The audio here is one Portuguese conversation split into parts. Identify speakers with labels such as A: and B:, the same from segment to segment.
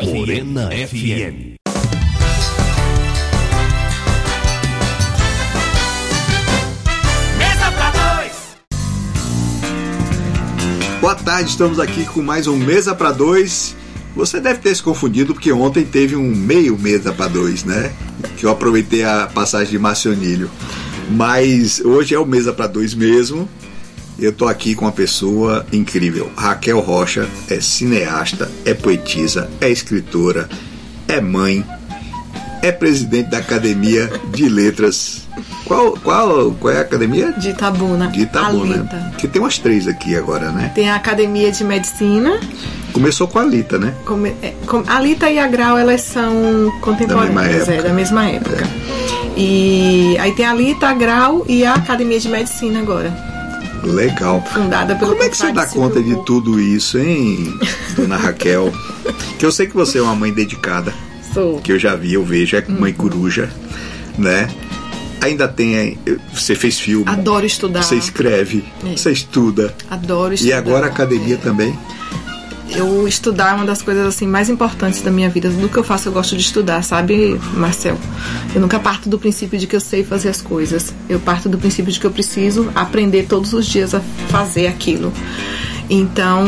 A: Morena FM.
B: Mesa pra dois.
C: Boa tarde, estamos aqui com mais um Mesa pra Dois. Você deve ter se confundido porque ontem teve um meio Mesa pra Dois, né? Que eu aproveitei a passagem de Marcionílio. Mas hoje é o Mesa pra Dois mesmo. Eu tô aqui com uma pessoa incrível. Raquel Rocha é cineasta, é poetisa, é escritora, é mãe, é presidente da Academia de Letras. Qual é a academia?
D: De Itabuna.
C: De Itabuna.
D: Alita.
C: Que tem umas 3 aqui agora, né?
D: Tem a Academia de Medicina.
C: Começou com a Alita, né?
D: A Alita e a Grau, elas são contemporâneas, da mesma época. E aí tem a Alita, a Grau e a Academia de Medicina agora.
C: Legal.
D: Fundada pelo
C: Como é que você dá conta de tudo isso, hein, dona Raquel? Que eu sei que você é uma mãe dedicada.
D: Sou.
C: Que eu já vi, eu vejo, é mãe coruja, né? Ainda tem... Você fez filme.
D: Adoro estudar.
C: Você escreve, você estuda.
D: Adoro estudar.
C: E agora a academia também.
D: Eu estudar é uma das coisas assim mais importantes da minha vida. Tudo que eu faço eu gosto de estudar, sabe, Marcel? Eu nunca parto do princípio de que eu sei fazer as coisas. Eu parto do princípio de que eu preciso aprender todos os dias a fazer aquilo. Então,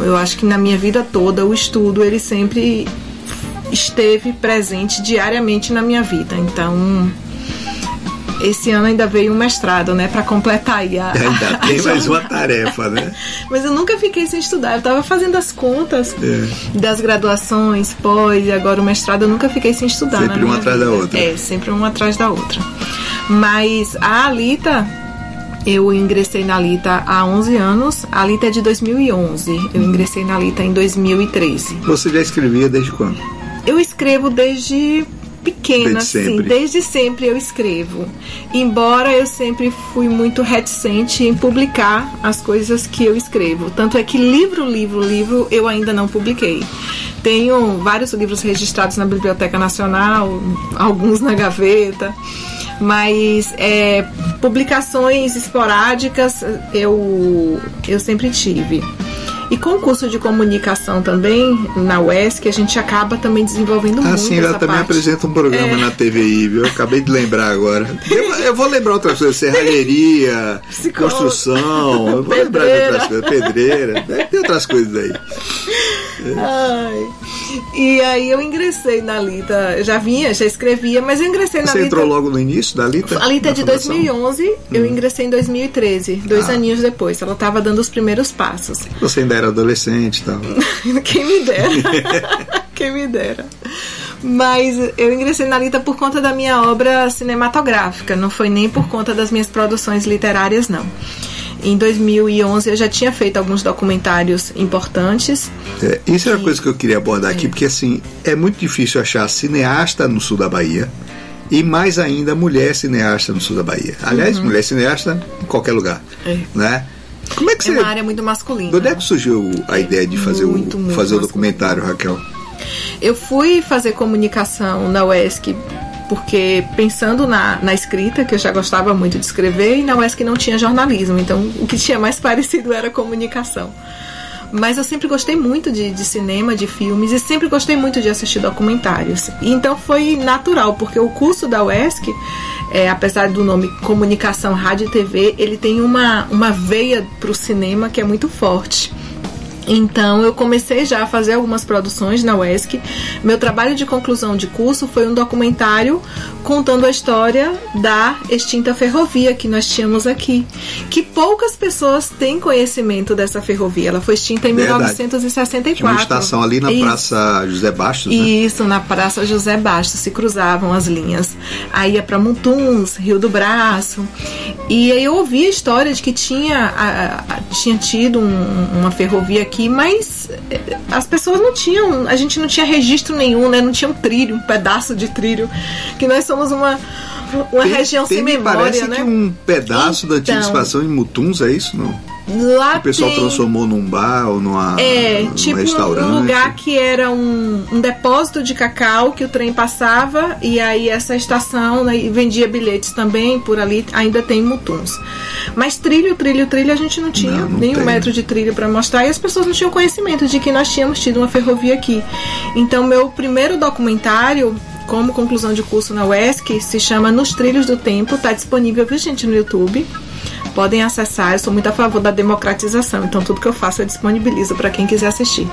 D: eu acho que na minha vida toda o estudo, ele sempre esteve presente diariamente na minha vida. Então, esse ano ainda veio um mestrado, né, pra completar aí
C: ainda tem mais uma tarefa, né?
D: Mas eu nunca fiquei sem estudar. Eu tava fazendo as contas das graduações, pós e agora o mestrado, eu nunca fiquei sem estudar.
C: Sempre uma atrás da outra.
D: Sempre uma atrás da outra. Mas a Alita, eu ingressei na Alita há 11 anos. A Alita é de 2011. Eu ingressei na Alita em 2013.
C: Você já escrevia desde quando?
D: Eu escrevo desde pequena, desde sempre eu escrevo. Embora eu sempre fui muito reticente em publicar as coisas que eu escrevo. Tanto é que livro eu ainda não publiquei. Tenho vários livros registrados na Biblioteca Nacional, alguns na gaveta, mas publicações esporádicas eu sempre tive. E com o curso de comunicação também, na UESC, a gente acaba também desenvolvendo muito
C: sim, ela também apresenta um programa na TVI, viu? Eu acabei de lembrar agora. Eu vou lembrar outras coisas, serralheria, construção, eu vou lembrar de outras coisas, pedreira, tem outras coisas aí.
D: Ai. E aí eu ingressei na Alita, já escrevia, mas eu ingressei na Alita.
C: Você entrou logo no início da Alita?
D: A Alita é de 2011, eu ingressei em 2013, 2 aninhos depois, ela estava dando os primeiros passos.
C: Você ainda era adolescente e tal.
D: Quem me dera. Quem me dera. Mas eu ingressei na Alita por conta da minha obra cinematográfica, não foi nem por conta das minhas produções literárias, não. Em 2011 eu já tinha feito alguns documentários importantes.
C: Isso é uma coisa que eu queria abordar aqui, porque assim, é muito difícil achar cineasta no sul da Bahia e mais ainda mulher cineasta no sul da Bahia. Aliás, mulher cineasta em qualquer lugar, né? Como é que
D: uma área muito masculina.
C: De onde é que surgiu a ideia de fazer o documentário, Raquel?
D: Eu fui fazer comunicação na UESC porque pensando na escrita, que eu já gostava muito de escrever, e na UESC não tinha jornalismo, então o que tinha mais parecido era comunicação. Mas eu sempre gostei muito de cinema, de filmes, e sempre gostei muito de assistir documentários. E então foi natural, porque o curso da UESC, apesar do nome Comunicação, Rádio e TV, ele tem uma veia para o cinema que é muito forte. Então eu comecei já a fazer algumas produções na UESC. Meu trabalho de conclusão de curso foi um documentário contando a história da extinta ferrovia que nós tínhamos aqui, que poucas pessoas têm conhecimento dessa ferrovia. Ela foi extinta em 1964.
C: Tinha uma estação ali na Praça José Bastos, né?
D: Isso, na Praça José Bastos, se cruzavam as linhas. Aí ia para Mutuns, Rio do Braço. E aí eu ouvi a história de que tinha tido uma ferrovia aqui, mas as pessoas não tinham, a gente não tinha registro nenhum, né? Não tinha um trilho, um pedaço de trilho, que nós somos uma região sem memória,
C: parece
D: né?
C: que um pedaço da antiga estação em Mutuns, é isso, não?
D: Lá
C: o pessoal
D: tem...
C: transformou num bar ou num
D: tipo
C: restaurante.
D: Um lugar que era um depósito de cacau que o trem passava, e aí essa estação, né, vendia bilhetes também por ali, ainda tem Mutuns. Mas trilho a gente não tinha,
C: não
D: nem
C: tem.
D: 1 metro de trilho para mostrar, e as pessoas não tinham conhecimento de que nós tínhamos tido uma ferrovia aqui. Então meu primeiro documentário como conclusão de curso na UESC se chama Nos Trilhos do Tempo, está disponível, viu, gente, no YouTube. Podem acessar, eu sou muito a favor da democratização, então tudo que eu faço eu disponibilizo para quem quiser assistir.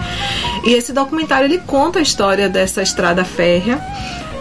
D: E esse documentário ele conta a história dessa estrada férrea.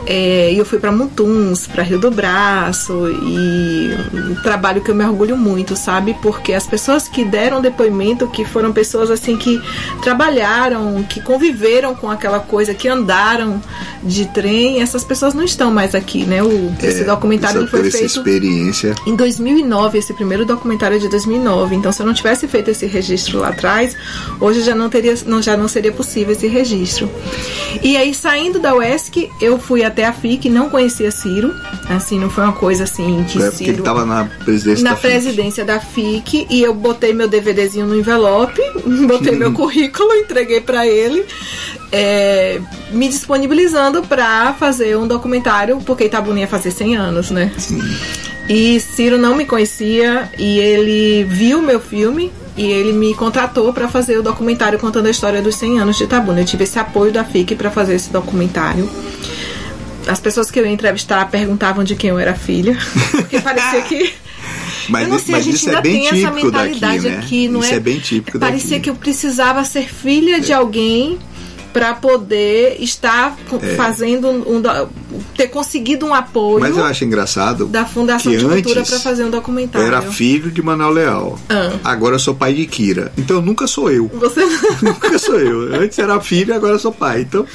D: E eu fui para Mutuns, para Rio do Braço, e um trabalho que eu me orgulho muito, sabe? Porque as pessoas que deram depoimento, que foram pessoas assim que trabalharam, que conviveram com aquela coisa, que andaram de trem, essas pessoas não estão mais aqui, né? Esse documentário foi feito
C: experiência
D: em 2009, esse primeiro documentário é de 2009, então se eu não tivesse feito esse registro lá atrás, hoje já não seria possível esse registro. E aí, saindo da UESC, eu fui até a FIC, não conhecia Ciro, assim, não foi uma coisa assim que
C: porque
D: Ciro...
C: ele estava na presidência
D: da FIC, e eu botei meu DVDzinho no envelope, botei meu currículo, entreguei para ele, me disponibilizando para fazer um documentário, porque Itabuna ia fazer 100 anos, né?
C: Sim.
D: E Ciro não me conhecia, e ele viu meu filme, e ele me contratou para fazer o documentário contando a história dos 100 anos de Itabuna. Eu tive esse apoio da FIC para fazer esse documentário. As pessoas que eu ia entrevistar perguntavam de quem eu era filha, porque parecia que...
C: Mas,
D: eu não sei, a gente ainda tem essa mentalidade aqui, não é?
C: Isso é bem típico daqui.
D: Parecia que eu precisava ser filha de alguém para poder estar fazendo ter conseguido um apoio.
C: Mas eu acho engraçado
D: da Fundação de Cultura para fazer um documentário.
C: Eu era filho de Manuel Leal. Agora eu sou pai de Kira. Então nunca sou eu.
D: Você
C: nunca sou eu. Antes era filho, agora eu sou pai. Então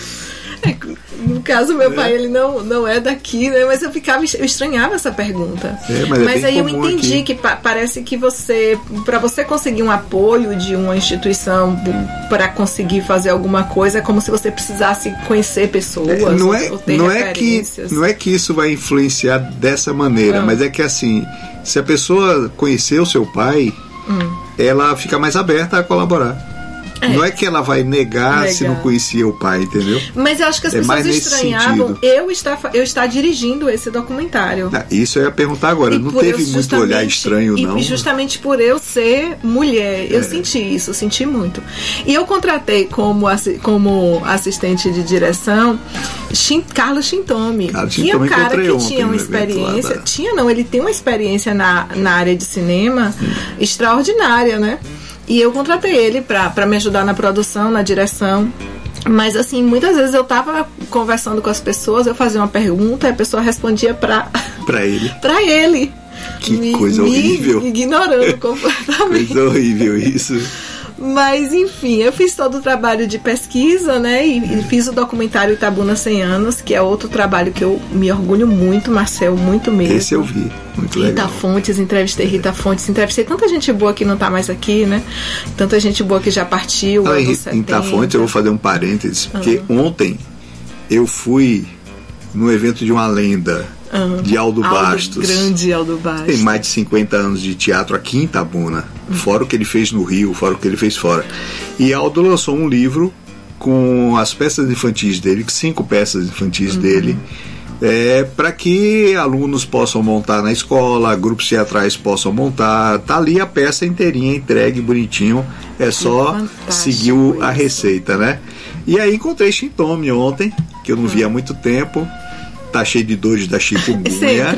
D: no caso, meu pai, ele não é daqui, né? Mas eu estranhava essa pergunta.
C: Mas
D: aí eu
C: aqui
D: entendi que parece que para você conseguir um apoio de uma instituição para conseguir fazer alguma coisa, é como se você precisasse conhecer pessoas ou ter referências.
C: Não é que isso vai influenciar dessa maneira, mas é que assim, se a pessoa conhecer o seu pai, ela fica mais aberta a colaborar. Não é que ela vai negar se não conhecia o pai, entendeu?
D: Mas eu acho que as pessoas estranhavam eu estar dirigindo esse documentário.
C: Isso eu ia perguntar agora. Não teve muito olhar estranho, não?
D: E justamente por eu ser mulher, eu senti isso, senti muito. E eu contratei como assistente de direção Carlos Shintomi, que é um cara que tinha uma experiência. Ele tem uma experiência na área de cinema extraordinária, né? E eu contratei ele pra me ajudar na produção, na direção. Mas assim, muitas vezes eu tava conversando com as pessoas, eu fazia uma pergunta e a pessoa respondia pra ele. Pra ele.
C: Que coisa horrível.
D: Ignorando completamente.
C: Coisa horrível isso.
D: Mas enfim, eu fiz todo o trabalho de pesquisa, né? E fiz o documentário Itabuna 100 anos, que é outro trabalho que eu me orgulho muito, Marcel, muito mesmo.
C: Esse eu vi, muito legal.
D: Rita Fontes, entrevistei Rita Fontes, entrevistei tanta gente boa que não tá mais aqui, né? Tanta gente boa que já partiu.
C: Rita Fontes, eu vou fazer um parênteses, porque ontem eu fui no evento de uma lenda de Aldo Bastos.
D: Grande Aldo Bastos.
C: Tem mais de 50 anos de teatro aqui em Itabuna, fora o que ele fez no Rio, fora o que ele fez fora. E Aldo lançou um livro com as peças infantis dele, 5 peças infantis dele, para que alunos possam montar na escola, grupos teatrais possam montar. Tá ali a peça inteirinha, entregue, bonitinho. É só seguir a receita, né? E aí encontrei Shintomi ontem, que eu não via há muito tempo. Tá cheio de dores da chikungunya,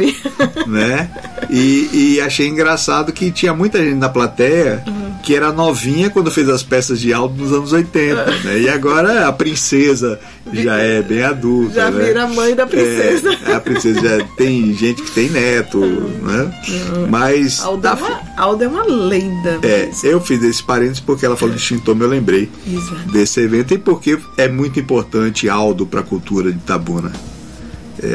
C: né? E achei engraçado que tinha muita gente na plateia que era novinha quando fez as peças de Aldo nos anos 80, né? E agora a princesa já é bem adulta,
D: já vira mãe da princesa.
C: A princesa já tem gente que tem neto, né? Mas
D: Aldo é uma lenda.
C: Eu fiz esse parênteses porque ela falou de Shintomi, eu lembrei desse evento, e porque é muito importante Aldo para a cultura de Itabuna.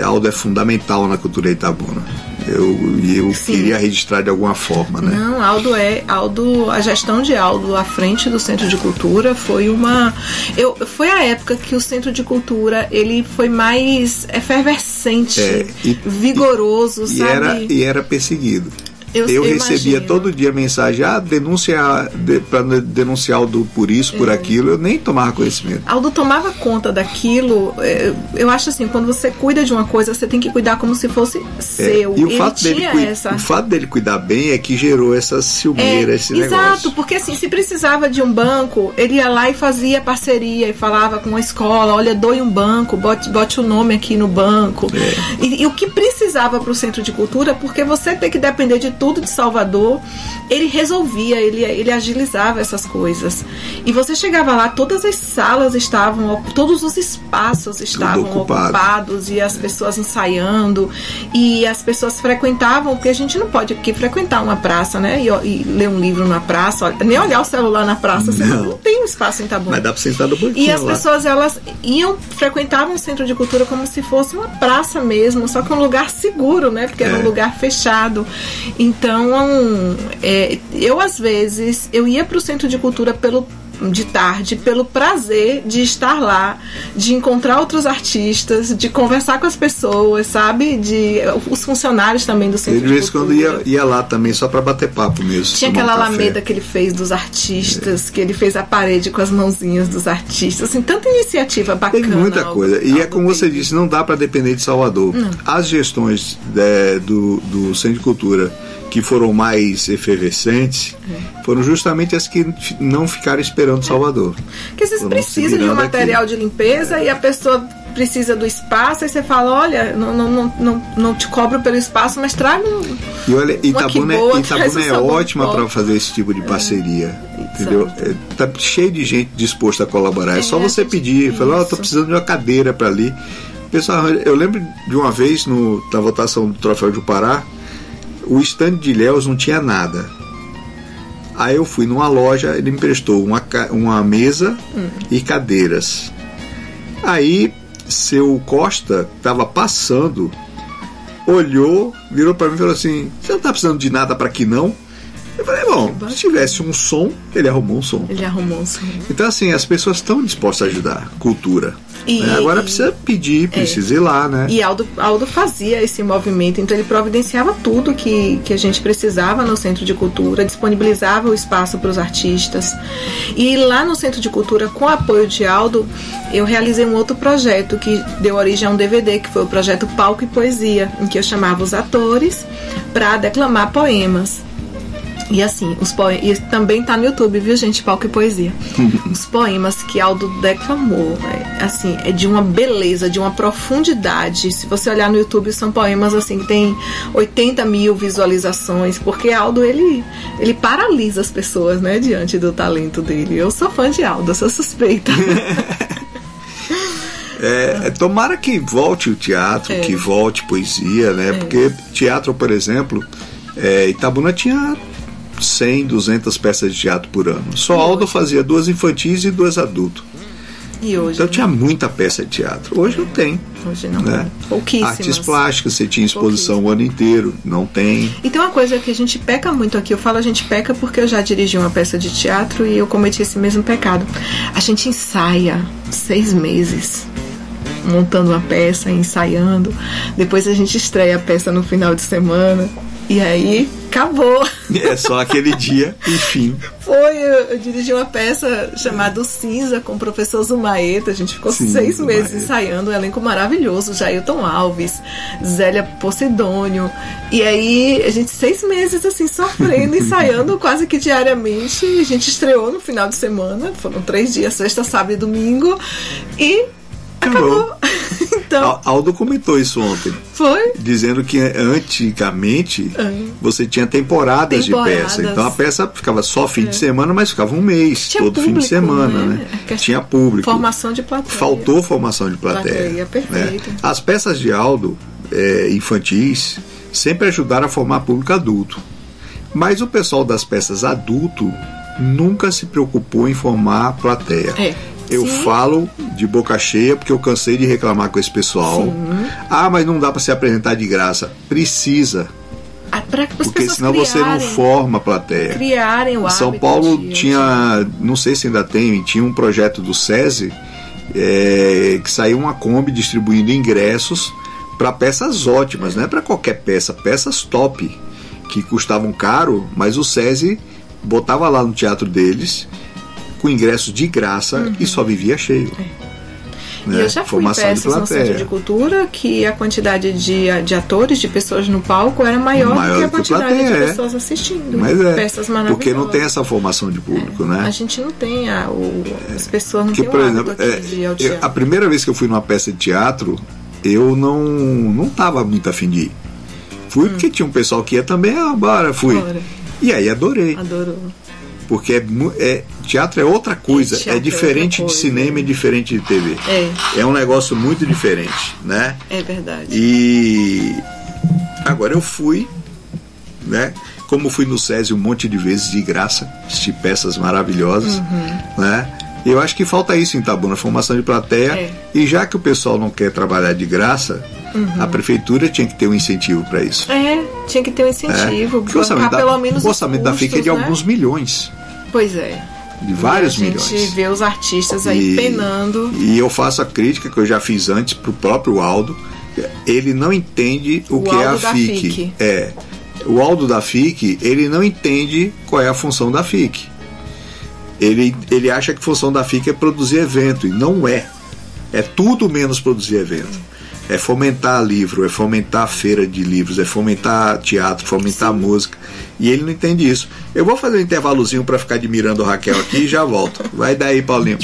C: Aldo é fundamental na cultura de Itabuna. Eu queria registrar de alguma forma, né?
D: Não, Aldo, a gestão de Aldo à frente do Centro de Cultura foi foi a época que o Centro de Cultura ele foi mais efervescente, vigoroso, sabe?
C: E era perseguido. Eu recebia
D: imagino.
C: todo dia mensagem, para denunciar Aldo por isso, por aquilo, eu nem tomava conhecimento.
D: Aldo tomava conta daquilo. Eu acho assim, quando você cuida de uma coisa, você tem que cuidar como se fosse seu.
C: E o fato dele cuidar bem é que gerou essa ciumeira, esse negócio.
D: Exato, porque assim, se precisava de um banco, ele ia lá e fazia parceria e falava com a escola, olha, doe um banco, bote o nome aqui no banco. E o que precisava para o Centro de Cultura, porque você tem que depender de tudo de Salvador, ele resolvia, ele agilizava essas coisas. E você chegava lá, todas as salas estavam, todos os espaços estavam ocupados, e as pessoas ensaiando, e as pessoas frequentavam, porque a gente não pode aqui frequentar uma praça, né? E ler um livro na praça, nem olhar o celular na praça, você não tem um espaço em Itabuna.
C: Mas dá pra sentar no banquinho.
D: E as pessoas, elas frequentavam o Centro de Cultura como se fosse uma praça mesmo, só que um lugar seguro, né? Porque era um lugar fechado. Então, eu às vezes, eu ia para o Centro de Cultura de tarde, pelo prazer de estar lá, de encontrar outros artistas, de conversar com as pessoas, sabe? Os funcionários também do Centro de Cultura. De vez
C: quando ia lá também, só para bater papo mesmo.
D: Tinha aquela alameda que ele fez dos artistas, que ele fez a parede com as mãozinhas dos artistas, assim, tanta iniciativa bacana.
C: Tem muita coisa. E é como você disse, não dá para depender de Salvador. Não. As gestões do Centro de Cultura que foram mais efervescentes foram justamente as que não ficaram esperando Salvador.
D: Porque vocês precisam de um material de limpeza e a pessoa precisa do espaço, e você fala, olha, não te cobro pelo espaço, mas traga
C: E olha, Itabuna é ótima para fazer esse tipo de parceria. Entendeu? Tá cheio de gente disposta a colaborar. É só você pedir, falar, estou precisando de uma cadeira para ali. Pessoal, eu lembro de uma vez na votação do Troféu de Pará, o stand de Ilhéus não tinha nada. Aí eu fui numa loja, ele me emprestou uma mesa e cadeiras. Aí seu Costa estava passando, olhou, virou para mim e falou assim, você não está precisando de nada para aqui não? Eu falei, bom, se tivesse um som, ele arrumou um som. Então assim, as pessoas estão dispostas a ajudar, cultura. Agora precisa pedir, precisa ir lá, né?
D: E Aldo fazia esse movimento, então ele providenciava tudo que a gente precisava no Centro de Cultura, disponibilizava o espaço para os artistas. E lá no Centro de Cultura, com o apoio de Aldo, eu realizei um outro projeto que deu origem a um DVD, que foi o projeto Palco e Poesia, em que eu chamava os atores para declamar poemas. E assim, e também tá no YouTube, viu, gente? Palco e Poesia. Os poemas que Aldo declamou, assim, é de uma beleza, de uma profundidade. Se você olhar no YouTube, são poemas assim que tem 80 mil visualizações, porque Aldo, ele paralisa as pessoas, né, diante do talento dele. Eu sou fã de Aldo, eu sou suspeita.
C: Tomara que volte o teatro, que volte poesia, né? Porque teatro, por exemplo, Itabuna tinha 100, 200 peças de teatro por ano. Só Aldo fazia 2 infantis e 2 adultos.
D: E hoje,
C: então tinha muita peça de teatro. Hoje não tem.
D: Hoje não,
C: né?
D: Pouquíssimas.
C: Artes plásticas, você tinha exposição o ano inteiro. Não tem.
D: E tem uma coisa que a gente peca muito aqui. Eu falo a gente peca porque eu já dirigi uma peça de teatro e eu cometi esse mesmo pecado. A gente ensaia 6 meses montando uma peça, ensaiando. Depois a gente estreia a peça no final de semana. E aí, acabou.
C: É só aquele dia, enfim.
D: Eu dirigi uma peça chamada O Cinza com o professor Zumaeta. A gente ficou 6 meses ensaiando, um elenco maravilhoso. Jailton Alves, Zélia Posidônio. E aí, a gente 6 meses assim, sofrendo, ensaiando quase que diariamente. A gente estreou no final de semana. Foram 3 dias, sexta, sábado e domingo. E acabou. Então,
C: Aldo comentou isso ontem.
D: Foi?
C: Dizendo que antigamente você tinha temporadas de peça. Então a peça ficava só fim de semana, mas ficava um mês, tinha todo público, fim de semana, né? Tinha público.
D: Formação de plateia.
C: Faltou formação de plateia.
D: Perfeito.
C: Né? As peças de Aldo, infantis, sempre ajudaram a formar público adulto. Mas o pessoal das peças adulto nunca se preocupou em formar plateia. Eu falo de boca cheia porque eu cansei de reclamar com esse pessoal. Mas não dá para se apresentar de graça. Precisa. Porque senão você não forma a plateia.
D: Criarem o hábito.
C: São Paulo tinha, não sei se ainda tinha um projeto do SESI que saiu uma Kombi distribuindo ingressos para peças ótimas, não é para qualquer peça, peças top. que custavam caro, mas o SESI botava lá no teatro deles com ingressos de graça e só vivia cheio.
D: E eu já fui em peças no Centro de Cultura que a quantidade de atores, de pessoas no palco era maior do que a quantidade de pessoas assistindo.
C: Mas
D: peças maravilhosas.
C: Porque não tem essa formação de público, né?
D: A gente não tem, as pessoas não têm o hábito de ir ao teatro.
C: A primeira vez que eu fui numa peça de teatro, eu não estava muito afim de ir. Fui porque tinha um pessoal que ia também, bora, fui. E aí adorei.
D: Adorou.
C: Porque teatro é outra coisa, é diferente de cinema e diferente de TV. É um negócio muito diferente, né?
D: É verdade.
C: E agora eu fui, né? Como fui no SESI um monte de vezes de graça, assisti peças maravilhosas, né? Eu acho que falta isso em Itabuna, formação de plateia. E já que o pessoal não quer trabalhar de graça, a prefeitura tinha que ter um incentivo para isso.
D: Tinha que ter um incentivo.
C: Porque o orçamento da FIC é de alguns milhões.
D: Pois é.
C: De vários milhões.
D: A gente vê os artistas aí penando.
C: E eu faço a crítica que eu já fiz antes pro próprio Aldo. Ele não entende o que é a FIC. O Aldo da FIC, ele não entende qual é a função da FIC. Ele acha que a função da FIC é produzir evento, e não é. É tudo menos produzir evento. É fomentar livro, é fomentar feira de livros, é fomentar teatro, fomentar música. E ele não entende isso. Eu vou fazer um intervalozinho para ficar admirando o Raquel aqui e já volto. Vai daí, Paulinho.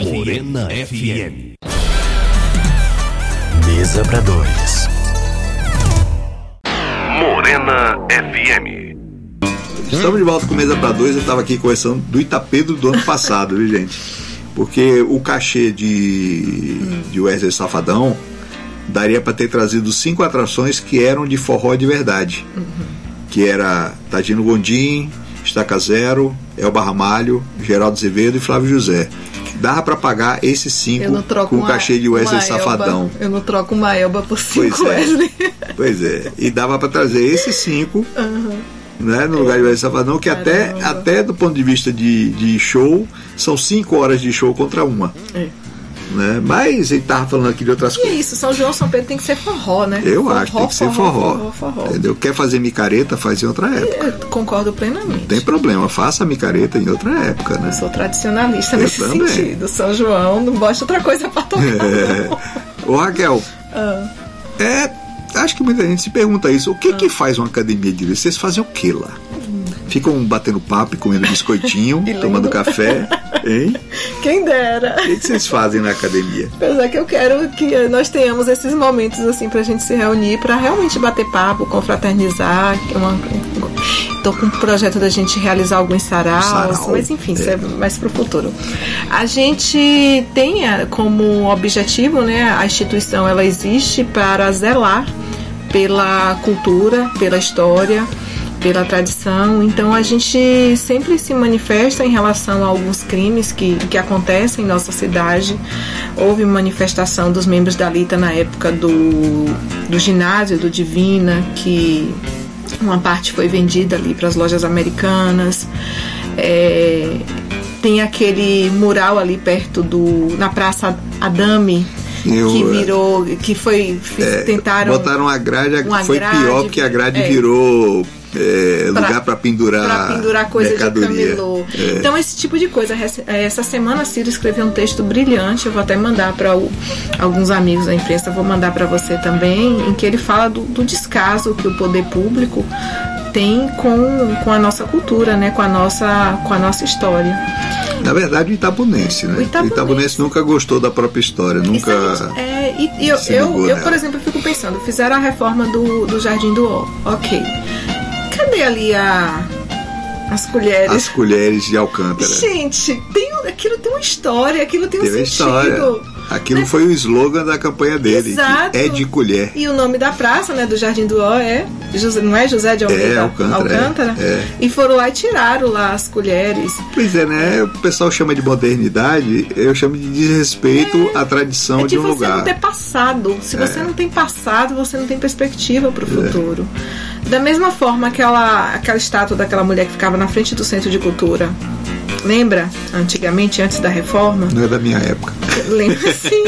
A: Morena FM.
B: Mesa para dois.
A: Morena FM.
C: Estamos de volta com Mesa para Dois. Eu estava aqui conversando do Itapedro do ano passado, viu, gente? Porque o cachê de Wesley Safadão daria para ter trazido 5 atrações que eram de forró de verdade. Que era Tadino Gondim, Estaca Zero, Elba Ramalho, Geraldo Azevedo e Flávio José. Dava para pagar esses 5 com o cachê de Wesley Safadão.
D: Eu não troco uma Elba por 5 Wesley.
C: Pois é. E dava para trazer esses 5... Né, no lugar de Wesley Safadão, que até do ponto de vista de show, são 5 horas de show contra uma. Né? Mas ele estava falando aqui de outras coisas.
D: E isso, São João, São Pedro tem que ser forró, né?
C: Eu acho que tem que ser forró. Entendeu? Quer fazer micareta, faz em outra época.
D: Eu concordo plenamente.
C: Não tem problema, faça a micareta em outra época, né?
D: Eu sou tradicionalista nesse sentido. São João, não bote outra coisa para tocar.
C: Ô, Raquel, acho que muita gente se pergunta isso. O que faz uma academia de direito? Vocês fazem o que lá? Ficam batendo papo e comendo biscoitinho, tomando café, hein?
D: Quem dera.
C: O que vocês fazem na academia?
D: Pois é que eu quero que nós tenhamos esses momentos assim pra gente se reunir, pra realmente bater papo, confraternizar. Tô com um projeto da gente realizar alguns saraus, mas enfim, isso é mais pro futuro. A gente tem como objetivo, né, a instituição ela existe para zelar pela cultura, pela história, pela tradição. Então a gente sempre se manifesta em relação a alguns crimes que acontecem em nossa cidade. Houve manifestação dos membros da Lita na época do ginásio, do Divina, que uma parte foi vendida ali para as lojas americanas. Tem aquele mural ali perto na Praça Adame, tentaram
C: botaram uma grade, foi pior porque a grade virou lugar para pendurar
D: coisa
C: mercadoria.
D: De camelô. Então esse tipo de coisa. Essa semana a Ciro escreveu um texto brilhante, eu vou até mandar para alguns amigos da imprensa, vou mandar para você também, em que ele fala do descaso que o poder público tem com a nossa cultura, né, com a nossa história.
C: Na verdade, o itabunense, né? O itabunense nunca gostou da própria história, nunca.
D: Eu, por exemplo, fico pensando, fizeram a reforma do Jardim do Ó, ok. Cadê ali as colheres?
C: As colheres de Alcântara.
D: Gente, aquilo tem uma história, aquilo tem um sentido.
C: História. Aquilo foi o slogan da campanha dele.
D: Exato.
C: Que é de colher.
D: E o nome da praça, né, do Jardim do Ó não é José de Almeida Alcântara? E foram lá e tiraram lá as colheres.
C: Pois é, né? O pessoal chama de modernidade, eu chamo de desrespeito à tradição de um lugar.
D: É de você não ter passado. Se você não tem passado, você não tem perspectiva para o futuro. Da mesma forma, aquela estátua daquela mulher que ficava na frente do Centro de Cultura. Lembra? Antigamente, antes da reforma?
C: Não é da minha época.
D: Lembra, sim.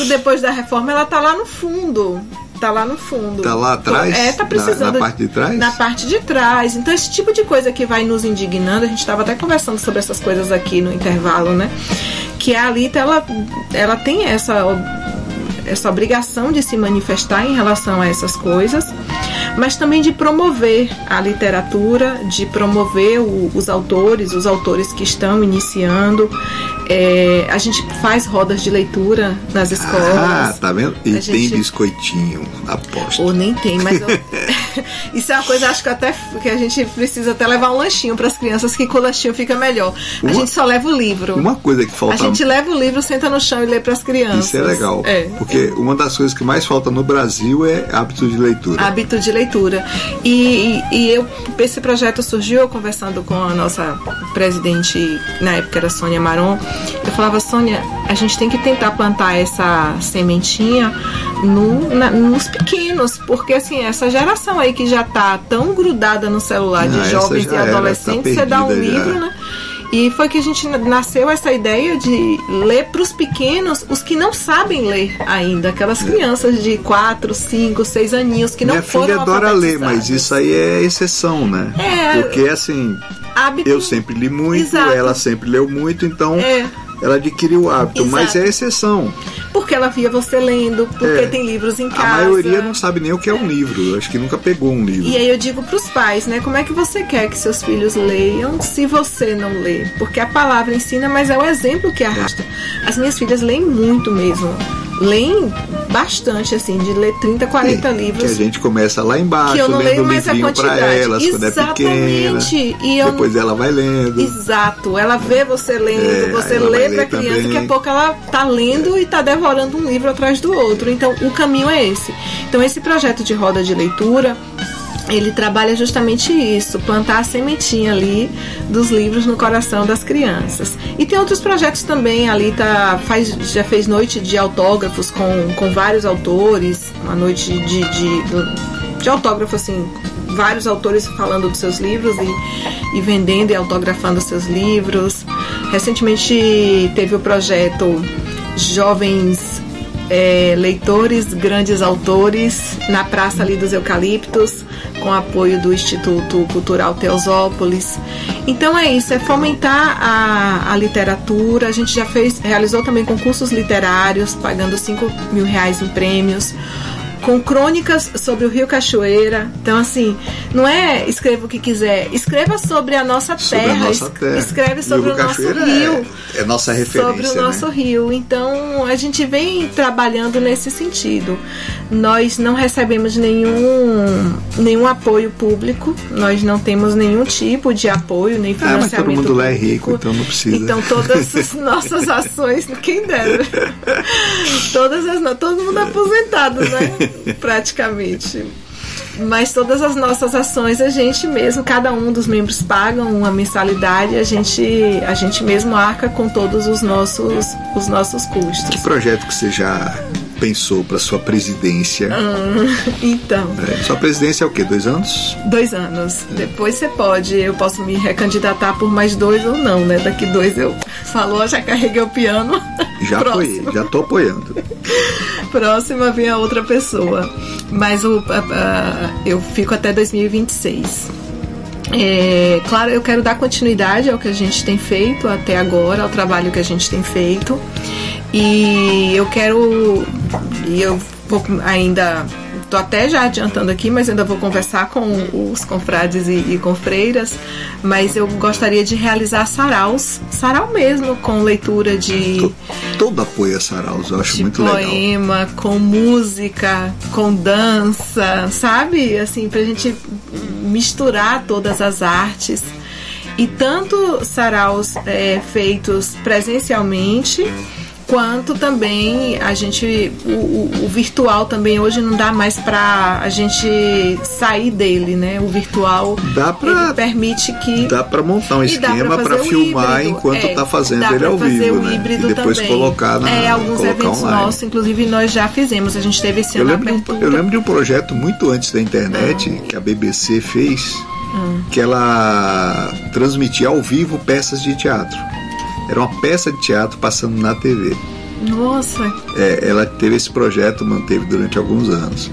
D: Depois da reforma, ela tá lá no fundo. Tá lá no fundo.
C: Tá lá atrás?
D: Tá precisando.
C: Na parte de trás?
D: Na parte de trás. Então, esse tipo de coisa que vai nos indignando, a gente estava até conversando sobre essas coisas aqui no intervalo, né? Que a Alita, ela tem essa obrigação de se manifestar em relação a essas coisas, mas também de promover a literatura, de promover os autores que estão iniciando. A gente faz rodas de leitura nas escolas.
C: Tá vendo? E tem biscoitinho, aposto.
D: Ou nem tem, mas isso é uma coisa, acho que até que a gente precisa até levar um lanchinho para as crianças, que com o lanchinho fica melhor. A gente só leva o livro.
C: Uma coisa que falta...
D: A gente leva o livro, senta no chão e lê para as crianças.
C: Isso é legal. Porque uma das coisas que mais falta no Brasil é hábito de leitura.
D: Hábito de leitura. E esse projeto surgiu, eu conversando com a nossa presidente, na época era Sônia Maron. Eu falava, Sônia, a gente tem que tentar plantar essa sementinha nos pequenos, porque assim, essa geração aí que já tá tão grudada no celular de jovens e adolescentes, você dá um livro, né? E foi que a gente nasceu essa ideia de ler para os pequenos, os que não sabem ler ainda, aquelas crianças de 4, 5, 6 aninhos que não foram alfabetizadas.
C: Minha filha adora ler, mas isso aí é exceção, né? Porque assim, eu sempre li muito, exato, ela sempre leu muito, então ela adquiriu o hábito, exato, mas é exceção.
D: Porque ela via você lendo, porque tem livros em casa.
C: A maioria não sabe nem o que é um livro, eu acho que nunca pegou um livro.
D: E aí eu digo pros pais, né, como é que você quer que seus filhos leiam se você não lê? Porque a palavra ensina, mas é o exemplo que arrasta. As minhas filhas leem muito mesmo. Leem bastante, assim, de ler 30, 40 livros.
C: Que a gente começa lá embaixo,
D: que eu não
C: lendo
D: leio mais a
C: livrinho pra elas,
D: exatamente,
C: quando é pequena. Depois ela vai lendo.
D: Exato, ela vê você lendo, você lê pra criança, também. Daqui a pouco ela tá lendo e tá devorando um livro atrás do outro. Então, o caminho é esse. Então, esse projeto de roda de leitura, ele trabalha justamente isso, plantar a sementinha ali dos livros no coração das crianças. E tem outros projetos também, a Alita já fez noite de autógrafos com vários autores, uma noite de autógrafo, assim, vários autores falando dos seus livros e vendendo e autografando seus livros. Recentemente teve o projeto Jovens Leitores, Grandes Autores, na Praça ali dos Eucaliptos, com apoio do Instituto Cultural Teosópolis. Então é isso, é fomentar a literatura. A gente já realizou também concursos literários, pagando R$5.000 em prêmios, com crônicas sobre o Rio Cachoeira. Então, assim, não é escreva o que quiser, escreva sobre a nossa terra, escreve sobre o nosso rio.
C: É nossa referência,
D: sobre o nosso rio. Então, a gente vem trabalhando nesse sentido. Nós não recebemos nenhum apoio público, nós não temos nenhum tipo de apoio, nem financiamento
C: mas todo mundo lá é
D: público.
C: rico, então não precisa.
D: Então, todas as nossas ações, quem dera. Todo mundo aposentado, né? Praticamente. Mas todas as nossas ações a gente mesmo, cada um dos membros pagam uma mensalidade, a gente mesmo arca com todos os nossos custos.
C: Que projeto que você já pensou para sua presidência?
D: Então.
C: Sua presidência é o quê? 2 anos?
D: 2 anos. Depois eu posso me recandidatar por mais 2 ou não, né? Daqui 2 eu falou, já carreguei o piano.
C: Já apoiei, já tô apoiando.
D: Próxima vem a outra pessoa. Mas eu fico até 2026. Claro, eu quero dar continuidade ao que a gente tem feito até agora, ao trabalho que a gente tem feito. E eu vou ainda, estou até já adiantando aqui, mas ainda vou conversar com os confrades e confreiras, mas eu gostaria de realizar sarau mesmo, com leitura de...
C: Todo apoio a saraus, eu acho muito legal.
D: Poema, com música, com dança, sabe? Assim, pra gente misturar todas as artes. E tanto saraus feitos presencialmente, quanto também o virtual também hoje não dá mais pra a gente sair dele, né? O virtual ele permite que...
C: Dá pra montar um esquema pra filmar enquanto tá fazendo ele ao vivo, né?
D: Híbrido
C: e depois
D: também.
C: Colocar
D: alguns eventos
C: online.
D: Nossos, inclusive nós já fizemos, a gente teve esse ano abertura.
C: Eu lembro de um projeto muito antes da internet, que a BBC fez, que ela transmitia ao vivo peças de teatro. Era uma peça de teatro passando na TV.
D: Nossa!
C: Ela teve esse projeto, manteve durante alguns anos.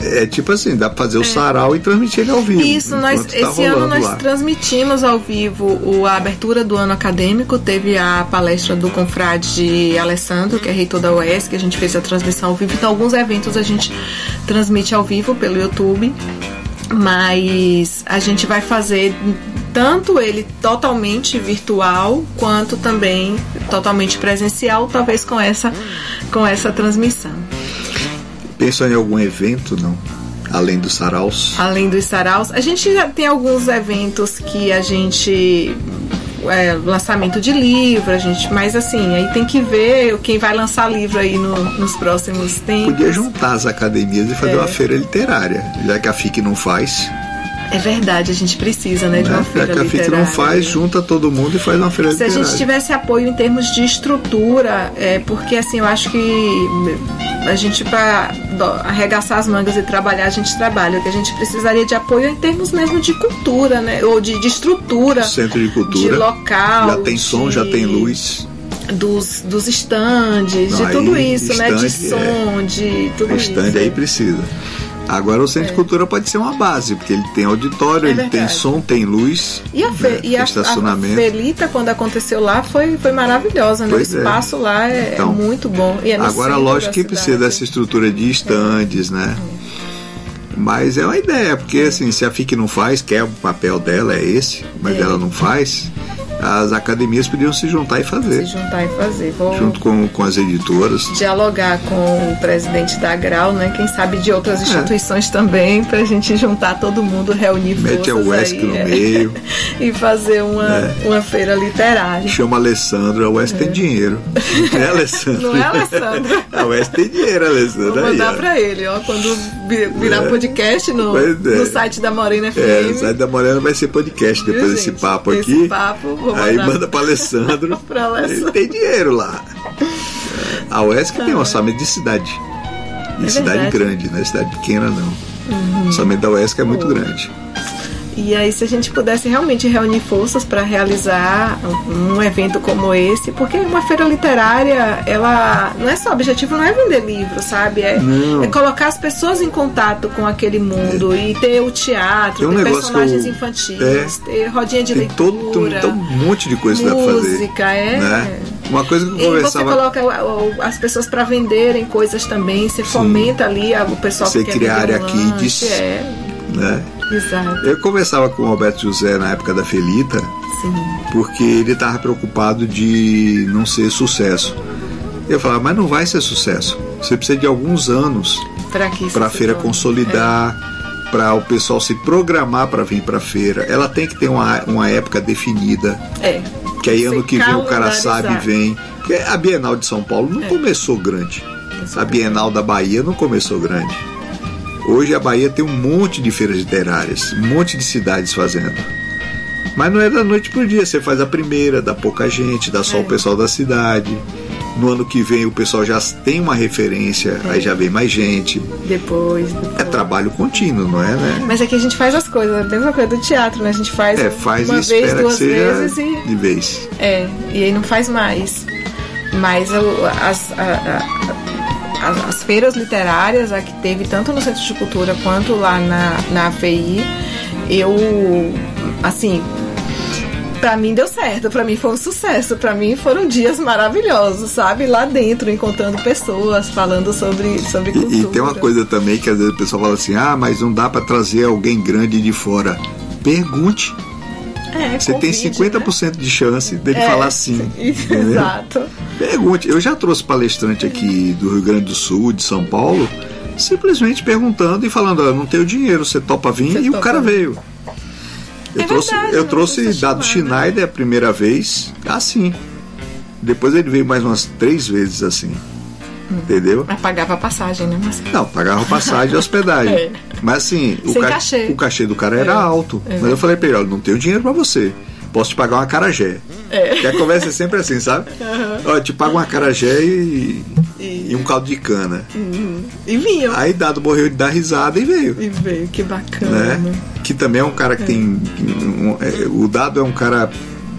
C: É tipo assim, dá pra fazer o sarau e transmitir ele ao vivo.
D: Isso, esse ano nós transmitimos ao vivo a abertura do ano acadêmico. Teve a palestra do confrade Alessandro, que é reitor da UESC, que a gente fez a transmissão ao vivo. Então, alguns eventos a gente transmite ao vivo pelo YouTube, mas a gente vai fazer tanto ele totalmente virtual, quanto também totalmente presencial, talvez com essa transmissão.
C: Pensou em algum evento, não? Além dos saraus?
D: Além dos saraus. A gente já tem alguns eventos que a gente... lançamento de livro, mas assim, aí tem que ver quem vai lançar livro aí nos próximos tempos.
C: Podia juntar as academias e fazer uma feira literária, já que a FIC não faz.
D: É verdade, a gente precisa, né, de uma feira literária.
C: Já que a FIC não faz, junta todo mundo e faz uma feira literária.
D: Se a gente tivesse apoio em termos de estrutura, porque assim, eu acho que a gente, para arregaçar as mangas e trabalhar, a gente trabalha. O que a gente precisaria de apoio em termos mesmo de cultura, né, ou de estrutura.
C: Centro de cultura.
D: De local.
C: Já tem som, já tem luz.
D: Dos estandes, de tudo isso, né, de som, de tudo isso.
C: Estande aí precisa. Agora o Centro de Cultura pode ser uma base, porque ele tem auditório, ele tem som, tem luz,
D: e a
C: estacionamento.
D: A Felita, quando aconteceu lá, foi maravilhosa, né? O espaço lá é muito bom. E
C: agora, lógico que precisa dessa estrutura de estandes, né? Mas é uma ideia, porque assim, se a FIC não faz, que é o papel dela, é esse, mas ela não faz, as academias podiam se juntar e fazer. Junto com as editoras.
D: Dialogar com o presidente da Grau, né? Quem sabe de outras instituições também, pra gente juntar todo mundo, reunir forças.
C: Mete a UESC no meio.
D: E fazer uma feira literária.
C: Chama a Alessandro, a UESC tem dinheiro. Não é, Alessandro?
D: Não é, Alessandro?
C: A UESC tem dinheiro, Alessandro.
D: Vou mandar pra ele, quando virar podcast no site da Morena FM.
C: O site da Morena vai ser podcast depois desse papo aqui.
D: Esse papo,
C: aí manda para Alessandro. Ele tem dinheiro lá. A UESC tem um orçamento de cidade. De cidade grande, não é cidade pequena, não. O orçamento da UESC é muito grande.
D: E aí, se a gente pudesse realmente reunir forças para realizar um evento como esse, porque uma feira literária, ela não é só, o objetivo não é vender livro, sabe? É colocar as pessoas em contato com aquele mundo e ter o teatro, ter personagens infantis, ter rodinha de leitura.
C: Tem um monte de coisa que dá pra fazer.
D: Música,
C: né? Uma coisa que eu conversava...
D: E você coloca as pessoas para venderem coisas também, você fomenta ali o pessoal que quer
C: criar área kids, né?
D: Exato.
C: Eu conversava com o Alberto José na época da Felita, porque ele estava preocupado de não ser sucesso. Eu falava, mas não vai ser sucesso. Você precisa de alguns anos para a feira consolidar, para o pessoal se programar para vir para a feira. Ela tem que ter uma época definida. Que aí ano que vem o cara sabe e vem. Porque a Bienal de São Paulo não começou grande. A Bienal da Bahia não começou grande. Hoje a Bahia tem um monte de feiras literárias, um monte de cidades fazendo. Mas não é da noite pro dia, você faz a primeira, dá pouca gente, dá só o pessoal da cidade. No ano que vem o pessoal já tem uma referência, aí já vem mais gente.
D: Depois.
C: É trabalho contínuo, não é, né?
D: Mas aqui a gente faz as coisas, a mesma coisa do teatro, né? A gente faz uma vez, duas vezes e...
C: de vez.
D: E aí não faz mais. Mas as feiras literárias, a que teve tanto no Centro de Cultura quanto lá na AFI, assim, pra mim deu certo, pra mim foi um sucesso, pra mim foram dias maravilhosos, sabe? Lá dentro, encontrando pessoas, falando sobre cultura.
C: E tem uma coisa também que às vezes o pessoal fala assim, mas não dá pra trazer alguém grande de fora. Pergunte. Você tem 50% de chance dele falar sim.
D: Exato.
C: Pergunte. Eu já trouxe palestrante aqui do Rio Grande do Sul, de São Paulo, simplesmente perguntando e falando, não tenho dinheiro, você topa vir? E o cara veio. Eu trouxe Dado Schneider a primeira vez assim. Depois ele veio mais umas 3 vezes assim. Entendeu?
D: Mas pagava a passagem, né?
C: Não, pagava passagem e hospedagem. Mas assim, o cachê do cara era alto. Mas eu falei pra ele, olha, não tenho dinheiro pra você. Posso te pagar uma acarajé. Que a conversa é sempre assim, sabe? Olha, te pago uma acarajé e um caldo de cana.
D: E vinha.
C: Aí Dado morreu de dar risada e veio.
D: Que bacana.
C: Né? Que também é um cara que tem... o Dado é um cara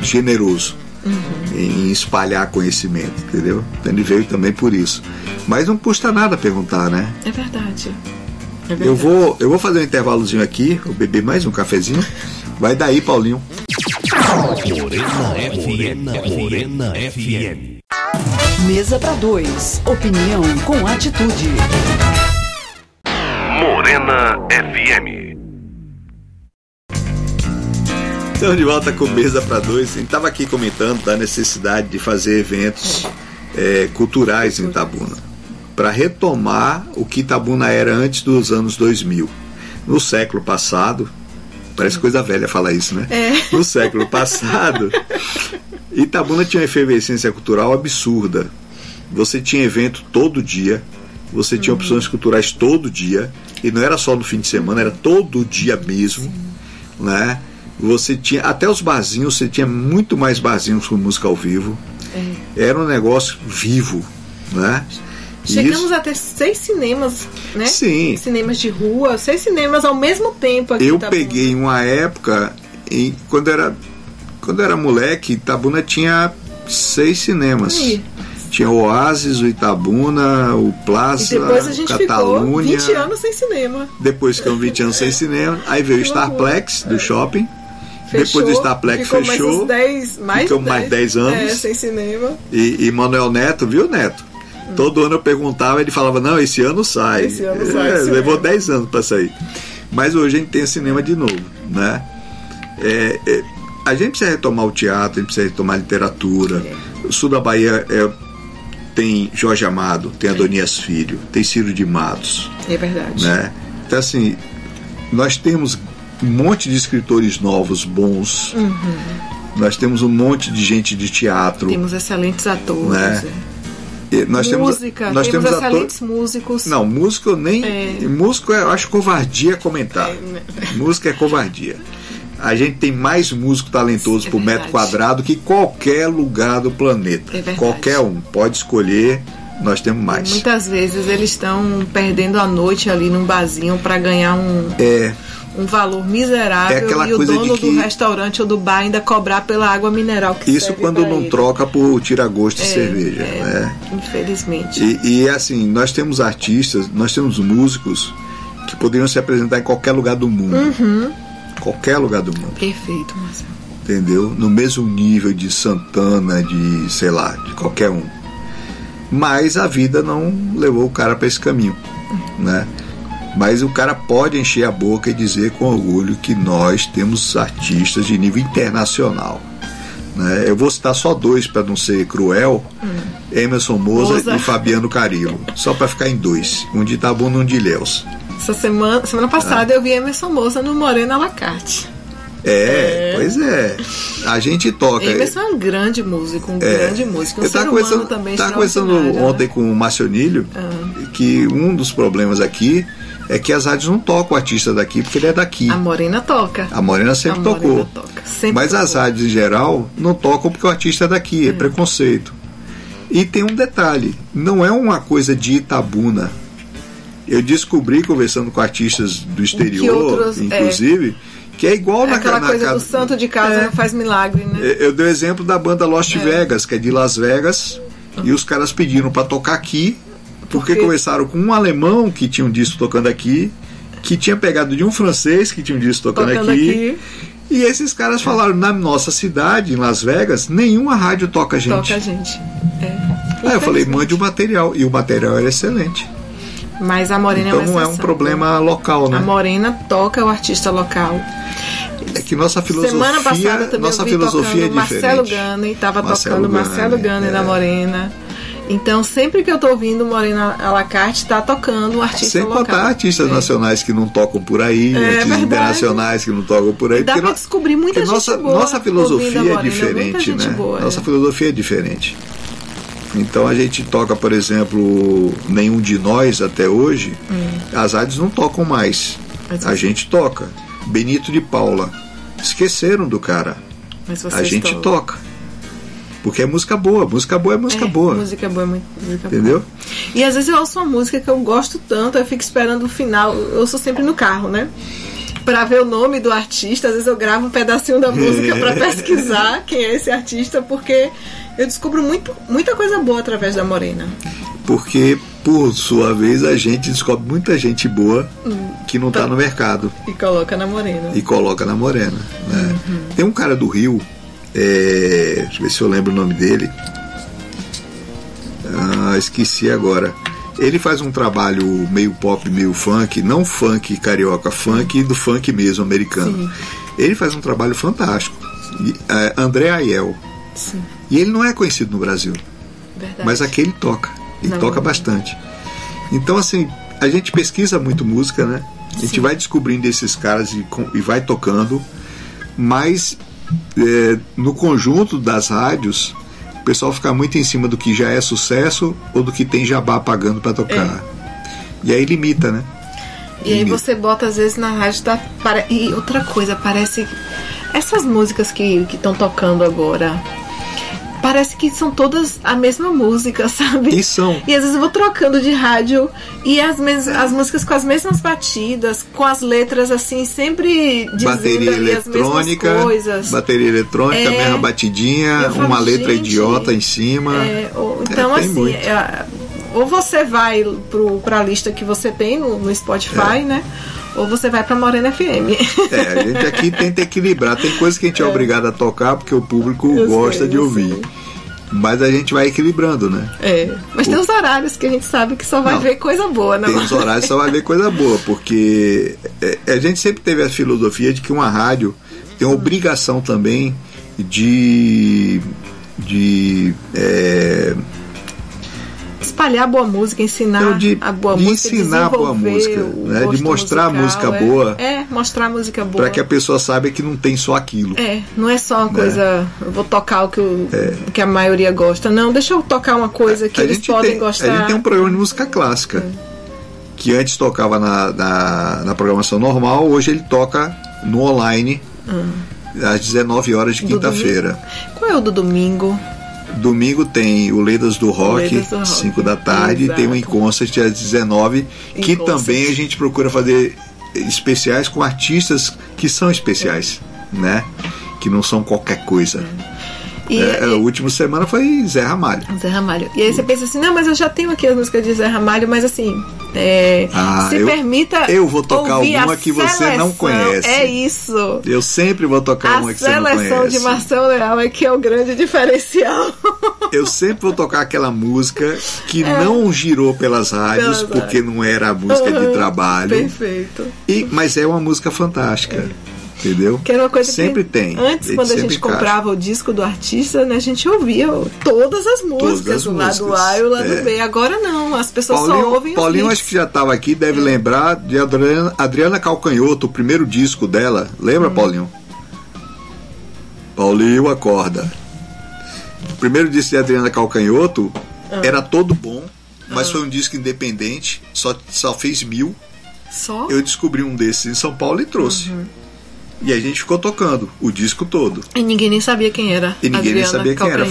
C: generoso. Em espalhar conhecimento, entendeu? Ele veio também por isso. Mas não custa nada perguntar, né?
D: É verdade.
C: Eu vou fazer um intervalozinho aqui, vou beber mais um cafezinho. Vai daí, Paulinho.
A: Morena FM.
B: Mesa para dois. Opinião com atitude.
A: Morena FM.
C: Estamos de volta com Mesa para Dois. A gente estava aqui comentando da necessidade de fazer eventos culturais em Itabuna, para retomar o que Itabuna era antes dos anos 2000. No século passado, parece coisa velha falar isso, né? No século passado, Itabuna tinha uma efervescência cultural absurda. Você tinha evento todo dia, você tinha opções culturais todo dia, e não era só no fim de semana, era todo dia mesmo, né? Você tinha até os barzinhos, você tinha muito mais barzinhos com música ao vivo. Era um negócio vivo, né?
D: Chegamos a ter 6 cinemas, né?
C: Sim.
D: Cinemas de rua, 6 cinemas ao mesmo tempo aqui.
C: Eu peguei uma época, quando era moleque, Itabuna tinha 6 cinemas.
D: Aí.
C: Tinha o Oasis, o Itabuna, o Plaza,
D: e depois a gente
C: Catalunha.
D: ficou 20 anos sem cinema.
C: Depois ficamos 20 anos sem cinema. Aí veio o Starplex do shopping.
D: Fechou,
C: depois do Starplex fechou.
D: Ficamos
C: mais 10 anos.
D: sem cinema.
C: E Manuel Neto, viu, Neto? Todo ano eu perguntava, ele falava, não, esse ano sai. Levou 10 anos para sair. Mas hoje a gente tem cinema de novo, né? A gente precisa retomar o teatro, a gente precisa retomar a literatura. O sul da Bahia tem Jorge Amado, tem Adonias Filho, tem Ciro de Matos.
D: É verdade.
C: Né? Então, assim, nós temos um monte de escritores novos, bons. Nós temos um monte de gente de teatro.
D: Temos excelentes atores.
C: Né? Nós
D: música,
C: temos
D: excelentes músicos.
C: Não, músico eu nem. Músico eu acho covardia comentar. Música é covardia. A gente tem mais músico talentoso por metro quadrado que qualquer lugar do planeta. Qualquer um. Pode escolher, nós temos mais.
D: E muitas vezes eles estão perdendo a noite ali num barzinho para ganhar um valor miserável, e o dono do restaurante ou do bar ainda cobrar pela água mineral que
C: isso quando não
D: ele.
C: Troca por tira-gosto de cerveja. Né?
D: Infelizmente.
C: E assim, nós temos artistas, nós temos músicos que poderiam se apresentar em qualquer lugar do mundo. Qualquer lugar do mundo.
D: Perfeito, Marcelo.
C: Entendeu? No mesmo nível de Santana, de, sei lá, de qualquer um. Mas a vida não levou o cara para esse caminho, né? Mas o cara pode encher a boca e dizer com orgulho que nós temos artistas de nível internacional, né? Eu vou citar só 2 para não ser cruel: Emerson Moza e Fabiano Carillo, só para ficar em 2, um de Itabuna e um de Ilhéus.
D: Semana passada eu vi Emerson Moza no Morena à la carte.
C: Pois é. A gente toca.
D: Emerson é um grande músico, grande músico.
C: Eu estava conversando ontem com o Marcionilho que um dos problemas aqui é que as rádios não tocam o artista daqui, porque ele é daqui.
D: A Morena toca.
C: A Morena sempre tocou. Mas as rádios em geral não tocam porque o artista é daqui, é preconceito. E tem um detalhe, não é uma coisa de Itabuna. Eu descobri, conversando com artistas do exterior, inclusive, que é igual
D: aquela coisa do santo de casa não faz milagre, né?
C: Eu dei o exemplo da banda Lost Vegas, que é de Las Vegas, e os caras pediram para tocar aqui, porque conversaram com um alemão que tinha um disco tocando aqui, que tinha pegado de um francês que tinha um disco tocando aqui. E esses caras falaram, na nossa cidade, em Las Vegas, nenhuma rádio toca a gente.
D: Toca a gente.
C: Aí eu falei, mande o material, e o material era excelente.
D: Mas a Morena
C: então não é um problema local, né?
D: A Morena toca o artista local.
C: É que nossa filosofia,
D: semana passada também
C: nossa
D: eu vi
C: filosofia
D: tocando Marcelo Gane, estava tocando Marcelo Gane da Morena. Então sempre que eu tô ouvindo Morena à la carte, tá tocando um artista
C: sem
D: local.
C: Sem contar artistas nacionais que não tocam por aí, artistas internacionais que não tocam por aí.
D: Dá pra descobrir muita gente boa.
C: Nossa filosofia é diferente, né? Nossa filosofia é diferente. Então a gente toca, por exemplo, Nenhum de Nós até hoje, as rádios não tocam mais. A gente toca. Benito de Paula. Esqueceram do cara.
D: Mas
C: a gente toca. Porque é música boa. Música boa é música boa.
D: Música boa é música
C: entendeu?
D: Boa. E às vezes eu ouço uma música que eu gosto tanto, eu fico esperando o final. Eu ouço sempre no carro, né? Pra ver o nome do artista. Às vezes eu gravo um pedacinho da música pra pesquisar quem é esse artista, porque eu descubro muita coisa boa através da Morena.
C: Porque por sua vez, a gente descobre muita gente boa que não está no mercado.
D: E coloca na morena.
C: Né? Tem um cara do Rio, deixa eu ver se eu lembro o nome dele. Esqueci agora. Ele faz um trabalho meio pop, meio funk, não funk carioca, funk do funk mesmo, americano. Sim. Ele faz um trabalho fantástico. André Aiel.
D: Sim.
C: E ele não é conhecido no Brasil.
D: Verdade.
C: Mas aqui ele toca. Ele toca bastante. Então, assim, a gente pesquisa muito música, né? A gente vai descobrindo esses caras e vai tocando. Mas no conjunto das rádios, o pessoal fica muito em cima do que já é sucesso ou do que tem jabá pagando para tocar. E aí limita, né?
D: E aí você bota às vezes na rádio e outra coisa, parece essas músicas que estão tocando agora, parece que são todas a mesma música, sabe?
C: E são.
D: E às vezes eu vou trocando de rádio e as músicas com as mesmas batidas, com as letras assim, sempre dizendo
C: bateria
D: ali as mesmas coisas.
C: Bateria eletrônica, mesma batidinha, uma letra idiota em cima.
D: Então assim, ou você vai pra lista que você tem no Spotify, né? Ou você vai pra Morena FM.
C: A gente aqui tenta equilibrar. Tem coisas que a gente é obrigado a tocar porque o público gosta de ouvir. Mas a gente vai equilibrando, né?
D: Mas tem os horários que a gente sabe que só vai ver coisa boa, não?
C: Tem os horários que só vai ver coisa boa, porque a gente sempre teve a filosofia de que uma rádio tem a obrigação também de
D: espalhar boa música, ensinar a boa música,
C: ensinar a boa música, né? De mostrar musical, a música boa.
D: Mostrar a música boa.
C: Para que a pessoa saiba que não tem só aquilo.
D: Não é só uma coisa, eu vou tocar o que a maioria gosta. Não, deixa eu tocar uma coisa que eles podem gostar.
C: A gente tem um programa de música clássica, que antes tocava na programação normal, hoje ele toca no online, às 19 horas de quinta-feira.
D: Qual é o do domingo?
C: Domingo tem o Ledas do Rock, 5 da tarde, e tem o Inconstant às 19, que também a gente procura fazer especiais com artistas que são especiais, né? Que não são qualquer coisa. A última semana foi Zé Ramalho.
D: E aí você pensa assim, não, mas eu já tenho aqui as músicas de Zé Ramalho, mas assim, permita.
C: Eu vou tocar alguma que você não conhece.
D: É isso.
C: Eu sempre vou tocar uma que você não conhece.
D: A seleção de Marcelo Leal é que é o grande diferencial.
C: Eu sempre vou tocar aquela música que não girou pelas rádios, porque não era a música de trabalho.
D: Perfeito.
C: Mas é uma música fantástica. Entendeu?
D: Que era uma coisa
C: sempre tem.
D: Antes, quando a gente comprava o disco do artista, né, a gente ouvia todas as músicas, o lado A e o lado B. Agora não, as pessoas só ouvem
C: Paulinho
D: os
C: acho que já estava aqui, deve lembrar de Adriana Calcanhoto, o primeiro disco dela. Lembra, Paulinho? Paulinho, acorda. O primeiro disco de Adriana Calcanhoto era todo bom, mas foi um disco independente, só fez 1000.
D: Só?
C: Eu descobri um desses em São Paulo e trouxe. E a gente ficou tocando o disco todo.
D: E ninguém nem sabia quem era.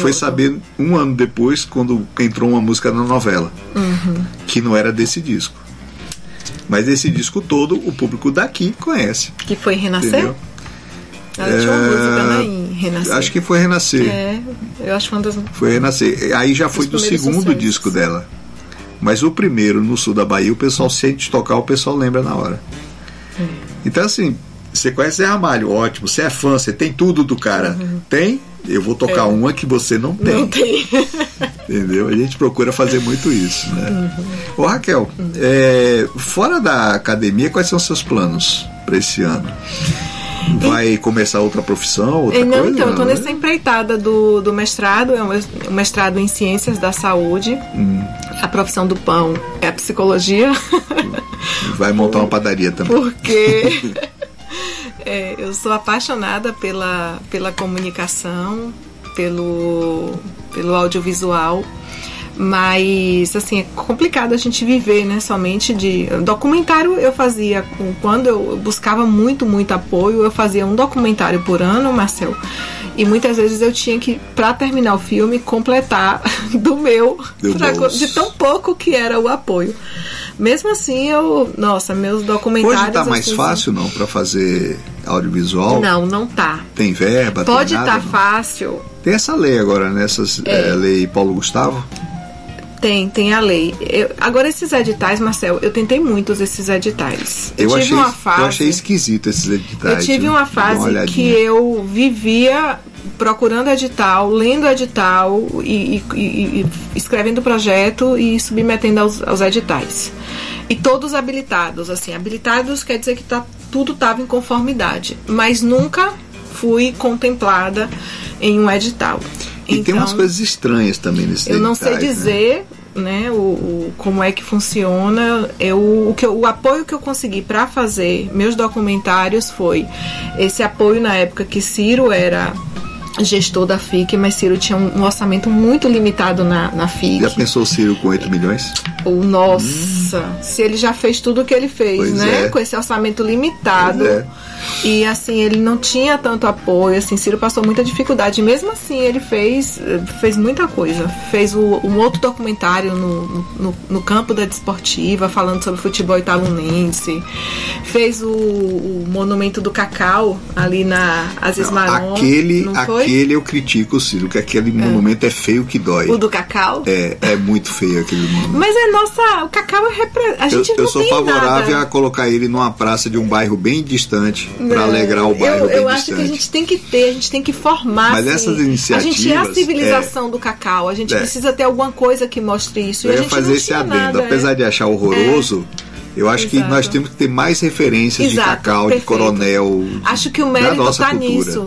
C: Foi saber um ano depois, quando entrou uma música na novela, que não era desse disco. Mas esse disco todo, o público daqui conhece.
D: Que foi Renascer?
C: Entendeu?
D: Ela tinha uma música, né, em Renascer.
C: Acho que foi Renascer.
D: Eu acho que uma das...
C: Foi Renascer. Aí já foi do segundo disco dela. Mas o primeiro, no sul da Bahia, o pessoal sente tocar, o pessoal lembra na hora. Então, assim... Você conhece Zé Ramalho, ótimo. Você é fã, você tem tudo do cara. Tem? Eu vou tocar uma que você não tem.
D: Não tem.
C: Entendeu? A gente procura fazer muito isso, né? Ô Raquel, fora da academia, quais são os seus planos para esse ano? Vai começar outra profissão, outra coisa?
D: Então, eu estou nessa empreitada do mestrado, é um mestrado em Ciências da Saúde. A profissão do pão é a psicologia.
C: Vai montar uma padaria também.
D: Porque... eu sou apaixonada pela comunicação, pelo audiovisual, mas assim, é complicado a gente viver, né, somente de documentário. Eu fazia, quando eu buscava muito apoio, eu fazia um documentário por ano, Marcel, e muitas vezes eu tinha que, para terminar o filme, completar de tão pouco que era o apoio. Mesmo assim, meus documentários...
C: Hoje tá mais fácil, não, para fazer audiovisual?
D: Não tá.
C: Tem verba?
D: Pode
C: estar
D: fácil.
C: Tem essa lei agora, né? Lei Paulo Gustavo?
D: Tem a lei. Agora, esses editais, Marcel, eu tentei muitos esses editais.
C: Eu achei esquisito esses editais.
D: Eu tive uma fase que eu vivia procurando edital, lendo edital e escrevendo projeto e submetendo aos editais. E todos habilitados, assim. Habilitados quer dizer que tudo estava em conformidade. Mas nunca fui contemplada em um edital.
C: E então, tem umas coisas estranhas também nesses editais.
D: Eu não sei dizer, né, como é que funciona. O apoio que eu consegui para fazer meus documentários foi esse apoio na época que Ciro era gestor da FIC, mas Ciro tinha um orçamento muito limitado na FIC.
C: Já pensou Ciro com 8 milhões?
D: Nossa, se ele já fez tudo o que ele fez, pois né? Com esse orçamento limitado. E assim, ele não tinha tanto apoio, assim, Ciro passou muita dificuldade. Mesmo assim, ele fez muita coisa. Fez um outro documentário no campo da desportiva, falando sobre futebol itabunense. Fez o Monumento do Cacau, ali na Aziz Maron.
C: Aquele eu critico o Ciro, que aquele monumento é feio que dói.
D: O do Cacau?
C: É muito feio aquele monumento.
D: Mas o Cacau a gente
C: eu sou favorável a colocar ele numa praça de um bairro bem distante, para alegrar o bairro bem distante. Eu acho que
D: a gente tem que formar.
C: Mas essas iniciativas...
D: A gente é a civilização do Cacau, a gente precisa ter alguma coisa que mostre isso.
C: Eu ia fazer esse adendo, apesar de achar horroroso... Eu acho que nós temos que ter mais referências de Cacau, perfeito. De Coronel.
D: Acho que o mérito está nisso.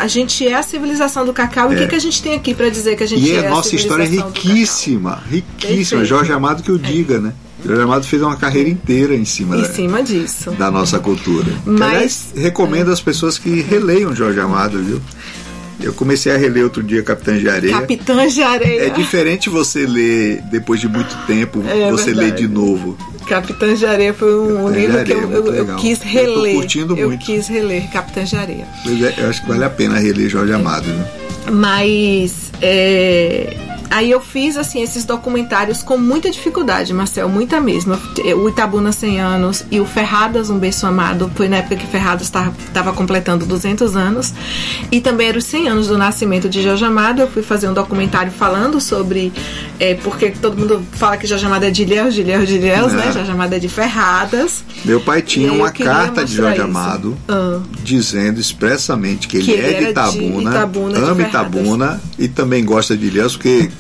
D: A gente é a civilização do Cacau. E o que a gente tem aqui para dizer que a gente é a
C: nossa história é riquíssima. Riquíssima. Jorge Amado que o diga, né? Jorge Amado fez uma carreira inteira em cima
D: disso.
C: Da nossa cultura. Aliás, recomendo às pessoas que releiam Jorge Amado, viu? Eu comecei a reler outro dia Capitães de Areia.
D: Capitães de Areia.
C: É diferente você ler depois de muito tempo, você ler de novo.
D: Capitães de Areia foi um livro que eu quis reler.
C: Eu tô curtindo muito.
D: Eu quis reler Capitães de Areia.
C: Pois é, eu acho que vale a pena reler Jorge Amado, né?
D: Mas aí eu fiz assim esses documentários com muita dificuldade, Marcel, muita mesmo. O Itabuna 100 anos e o Ferradas, Um Berço Amado, foi na época que Ferradas estava completando 200 anos. E também eram os 100 anos do nascimento de Jorge Amado. Eu fui fazer um documentário falando sobre porque todo mundo fala que Jorge Amado é de Ilhéus, né? Jorge Amado é de Ferradas.
C: Meu pai tinha uma carta de Jorge Amado dizendo expressamente que ele é de Itabuna, ama Itabuna e também gosta de Ilhéus, porque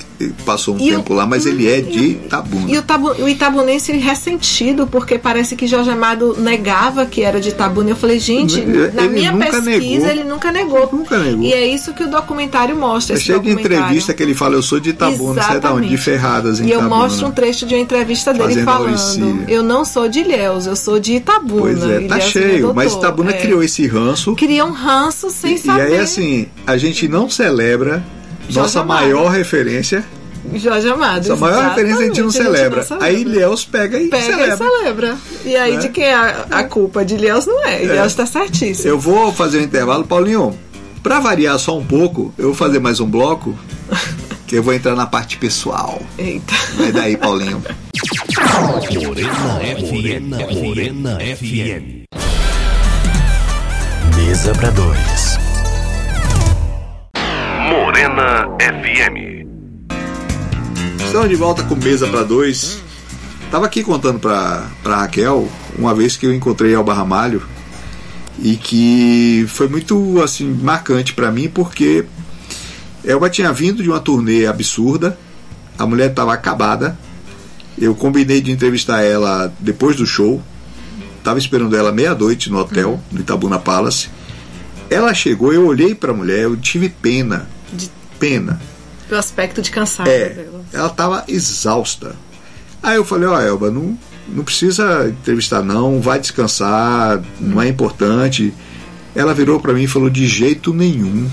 C: passou um tempo lá, mas ele é de Itabuna.
D: E o itabunense ressentido, porque parece que Jorge Amado negava que era de Itabuna. Eu falei, gente, na minha pesquisa ele nunca negou. E é isso que o documentário mostra.
C: É cheio de entrevista que ele fala, eu sou de Itabuna, você é da onde? De Ferradas, em
D: E eu
C: Itabuna.
D: Mostro um trecho de uma entrevista dele falando, eu não sou de Ilhéus, eu sou de Itabuna.
C: Pois é, tá cheio, mas Itabuna criou esse ranço.
D: Cria um ranço sem saber.
C: E aí assim, a gente não celebra nossa maior referência.
D: Jorge Amado.
C: Nossa maior referência a gente não celebra. Aí Ilhéus pega e celebra.
D: E aí de quem é a culpa? De Ilhéus não é. Ilhéus tá certíssimo.
C: Eu vou fazer um intervalo, Paulinho. Pra variar só um pouco, eu vou fazer mais um bloco, que eu vou entrar na parte pessoal.
D: Eita.
C: Vai daí, Paulinho.
A: Morena FM.
E: Mesa pra dois.
A: Morena FM.
C: Estamos de volta com Mesa para Dois. Tava aqui contando pra Raquel uma vez que eu encontrei Elba Ramalho e que foi muito assim marcante para mim, porque Elba tinha vindo de uma turnê absurda, a mulher estava acabada. Eu combinei de entrevistar ela depois do show, estava esperando ela meia-noite no hotel, no Itabuna Palace. Ela chegou, eu olhei para a mulher, eu tive pena.
D: O aspecto de cansaço dela.
C: Ela estava exausta. Aí eu falei, Elba, não precisa entrevistar não, vai descansar, não é importante. Ela virou para mim e falou, de jeito nenhum.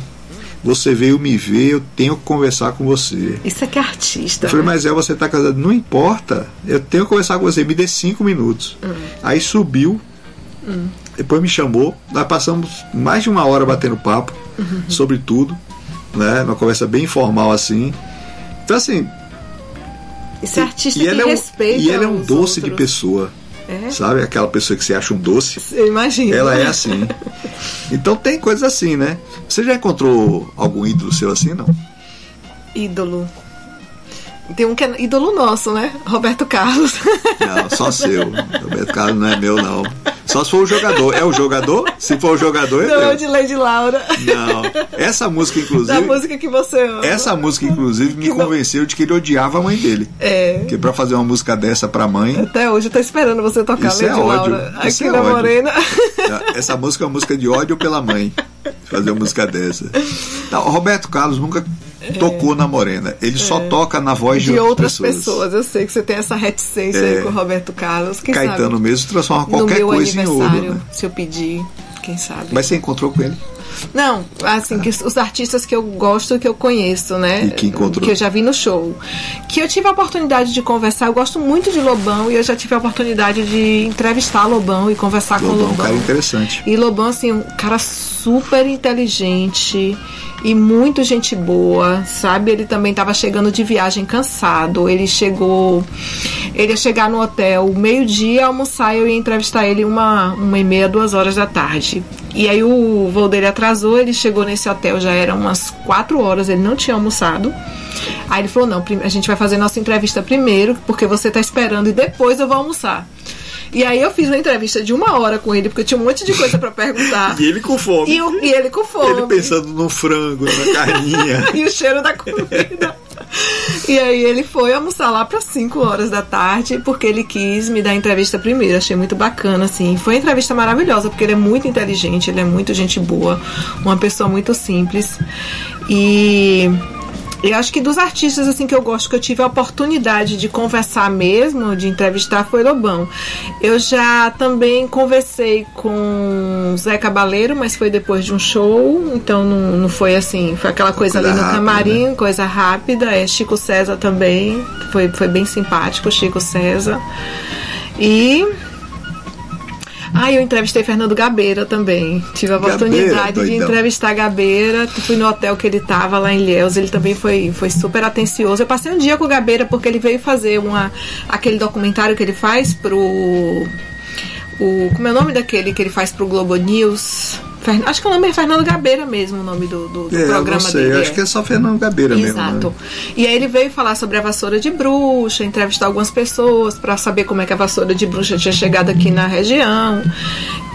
C: Você veio me ver, eu tenho que conversar com você.
D: Isso é que é artista.
C: Eu falei, mas você está casado? Não importa, eu tenho que conversar com você, me dê 5 minutos. Aí subiu, depois me chamou, nós passamos mais de 1 hora batendo papo sobre tudo, né? Uma conversa bem informal assim. Então assim,
D: esse artista que respeita.
C: E ela é um doce
D: outros.
C: de pessoa. Sabe? Aquela pessoa que você acha um doce.
D: Eu imagino.
C: Ela é assim. Então tem coisas assim, né? Você já encontrou algum ídolo seu assim, não?
D: Ídolo. Tem um que é ídolo nosso, né? Roberto Carlos.
C: Não, só seu. Roberto Carlos não é meu, não. Só se for o jogador. É o jogador? Se for o jogador, é
D: não,
C: meu.
D: de Lady Laura.
C: Não. Essa música, inclusive...
D: Da música que você ama.
C: Essa música, inclusive, me convenceu de que ele odiava a mãe dele.
D: É.
C: Porque pra fazer uma música dessa pra mãe...
D: Até hoje eu tô esperando você tocar
C: Isso
D: Lady
C: é ódio.
D: Laura.
C: Isso
D: Aqui
C: é
D: na
C: ódio.
D: Morena.
C: Essa música é uma música de ódio pela mãe. Fazer uma música dessa. Então, o Roberto Carlos nunca tocou na Morena. Ele só toca na voz de outras pessoas.
D: Eu sei que você tem essa reticência aí com o Roberto Carlos. Quem
C: Caetano
D: sabe?
C: mesmo transforma qualquer coisa em ouro.
D: No meu aniversário,
C: Né?
D: se eu pedir, quem sabe.
C: Mas você encontrou com ele?
D: Não, assim, que os artistas que eu gosto, que eu conheço, né?
C: E que encontrou?
D: Que eu já vi no show. Que eu tive a oportunidade de conversar. Eu gosto muito de Lobão e eu já tive a oportunidade de entrevistar Lobão e conversar com o Lobão.
C: Um cara interessante.
D: E Lobão, assim, um cara super inteligente e muito gente boa, sabe? Ele também estava chegando de viagem cansado. Ele ia chegar no hotel meio-dia, almoçar, eu ia entrevistar ele 1h30, 2h da tarde. E aí o voo dele atrasou, ele chegou nesse hotel, já eram umas 4 horas, ele não tinha almoçado. Aí ele falou, não, a gente vai fazer nossa entrevista primeiro, porque você tá esperando, e depois eu vou almoçar. E aí eu fiz uma entrevista de 1 hora com ele, porque eu tinha um monte de coisa pra perguntar.
C: E ele com fome.
D: E ele com fome.
C: Ele pensando no frango, na carninha.
D: E o cheiro da comida. E aí ele foi almoçar lá para 5 horas da tarde, porque ele quis me dar a entrevista primeiro. Achei muito bacana, assim. Foi uma entrevista maravilhosa, porque ele é muito inteligente, ele é muito gente boa, uma pessoa muito simples. E eu acho que dos artistas assim que eu gosto, que eu tive a oportunidade de conversar mesmo, de entrevistar, foi Lobão. Eu já também conversei com Zé Cabaleiro, mas foi depois de um show, então não foi assim, foi aquela coisa ali no
C: rápida,
D: camarim,
C: né?
D: coisa rápida. Chico César também, foi bem simpático, Chico César. E eu entrevistei Fernando Gabeira também. Tive a oportunidade de entrevistar Gabeira. Fui no hotel que ele estava lá em Ilhéus. Ele também foi super atencioso. Eu passei um dia com o Gabeira porque ele veio fazer aquele documentário que ele faz pro... como é o nome daquele que ele faz pro Globo News? Acho que o nome é Fernando Gabeira mesmo, o nome do programa
C: não sei,
D: dele.
C: Acho que é só Fernando Gabeira mesmo.
D: Exato.
C: Né?
D: E aí ele veio falar sobre a vassoura de bruxa, entrevistar algumas pessoas para saber como é que a vassoura de bruxa tinha chegado aqui na região.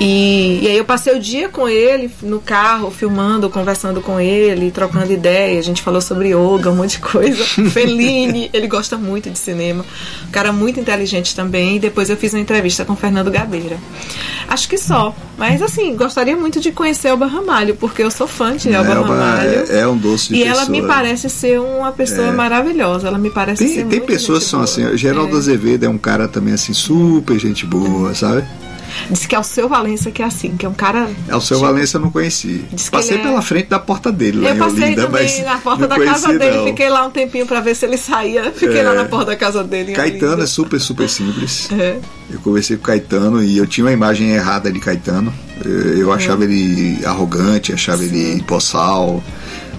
D: E aí eu passei o dia com ele no carro, filmando, conversando com ele, trocando ideia. A gente falou sobre yoga, um monte de coisa. Fellini, ele gosta muito de cinema. Um cara muito inteligente também. E depois eu fiz uma entrevista com Fernando Gabeira. Acho que só. Mas assim, gostaria muito de conhecer Elba Ramalho, porque eu sou fã de Elba Ramalho.
C: É um doce de pessoa.
D: E ela me parece ser uma pessoa maravilhosa. Ela me parece ser muito
C: Tem pessoas que são assim. Geraldo Azevedo é um cara também assim, super gente boa, sabe?
D: Diz que é o Seu Valença que é assim, que é um cara...
C: Seu Valença eu não conheci. Passei pela frente da porta dele lá em Olinda. Eu passei também
D: na porta da casa dele, fiquei lá um tempinho pra ver se ele saía. Fiquei lá na porta da casa dele em
C: Caetano
D: Olinda.
C: é super simples. Eu conversei com o Caetano e eu tinha uma imagem errada de Caetano. Eu achava ele arrogante, achava ele boçal.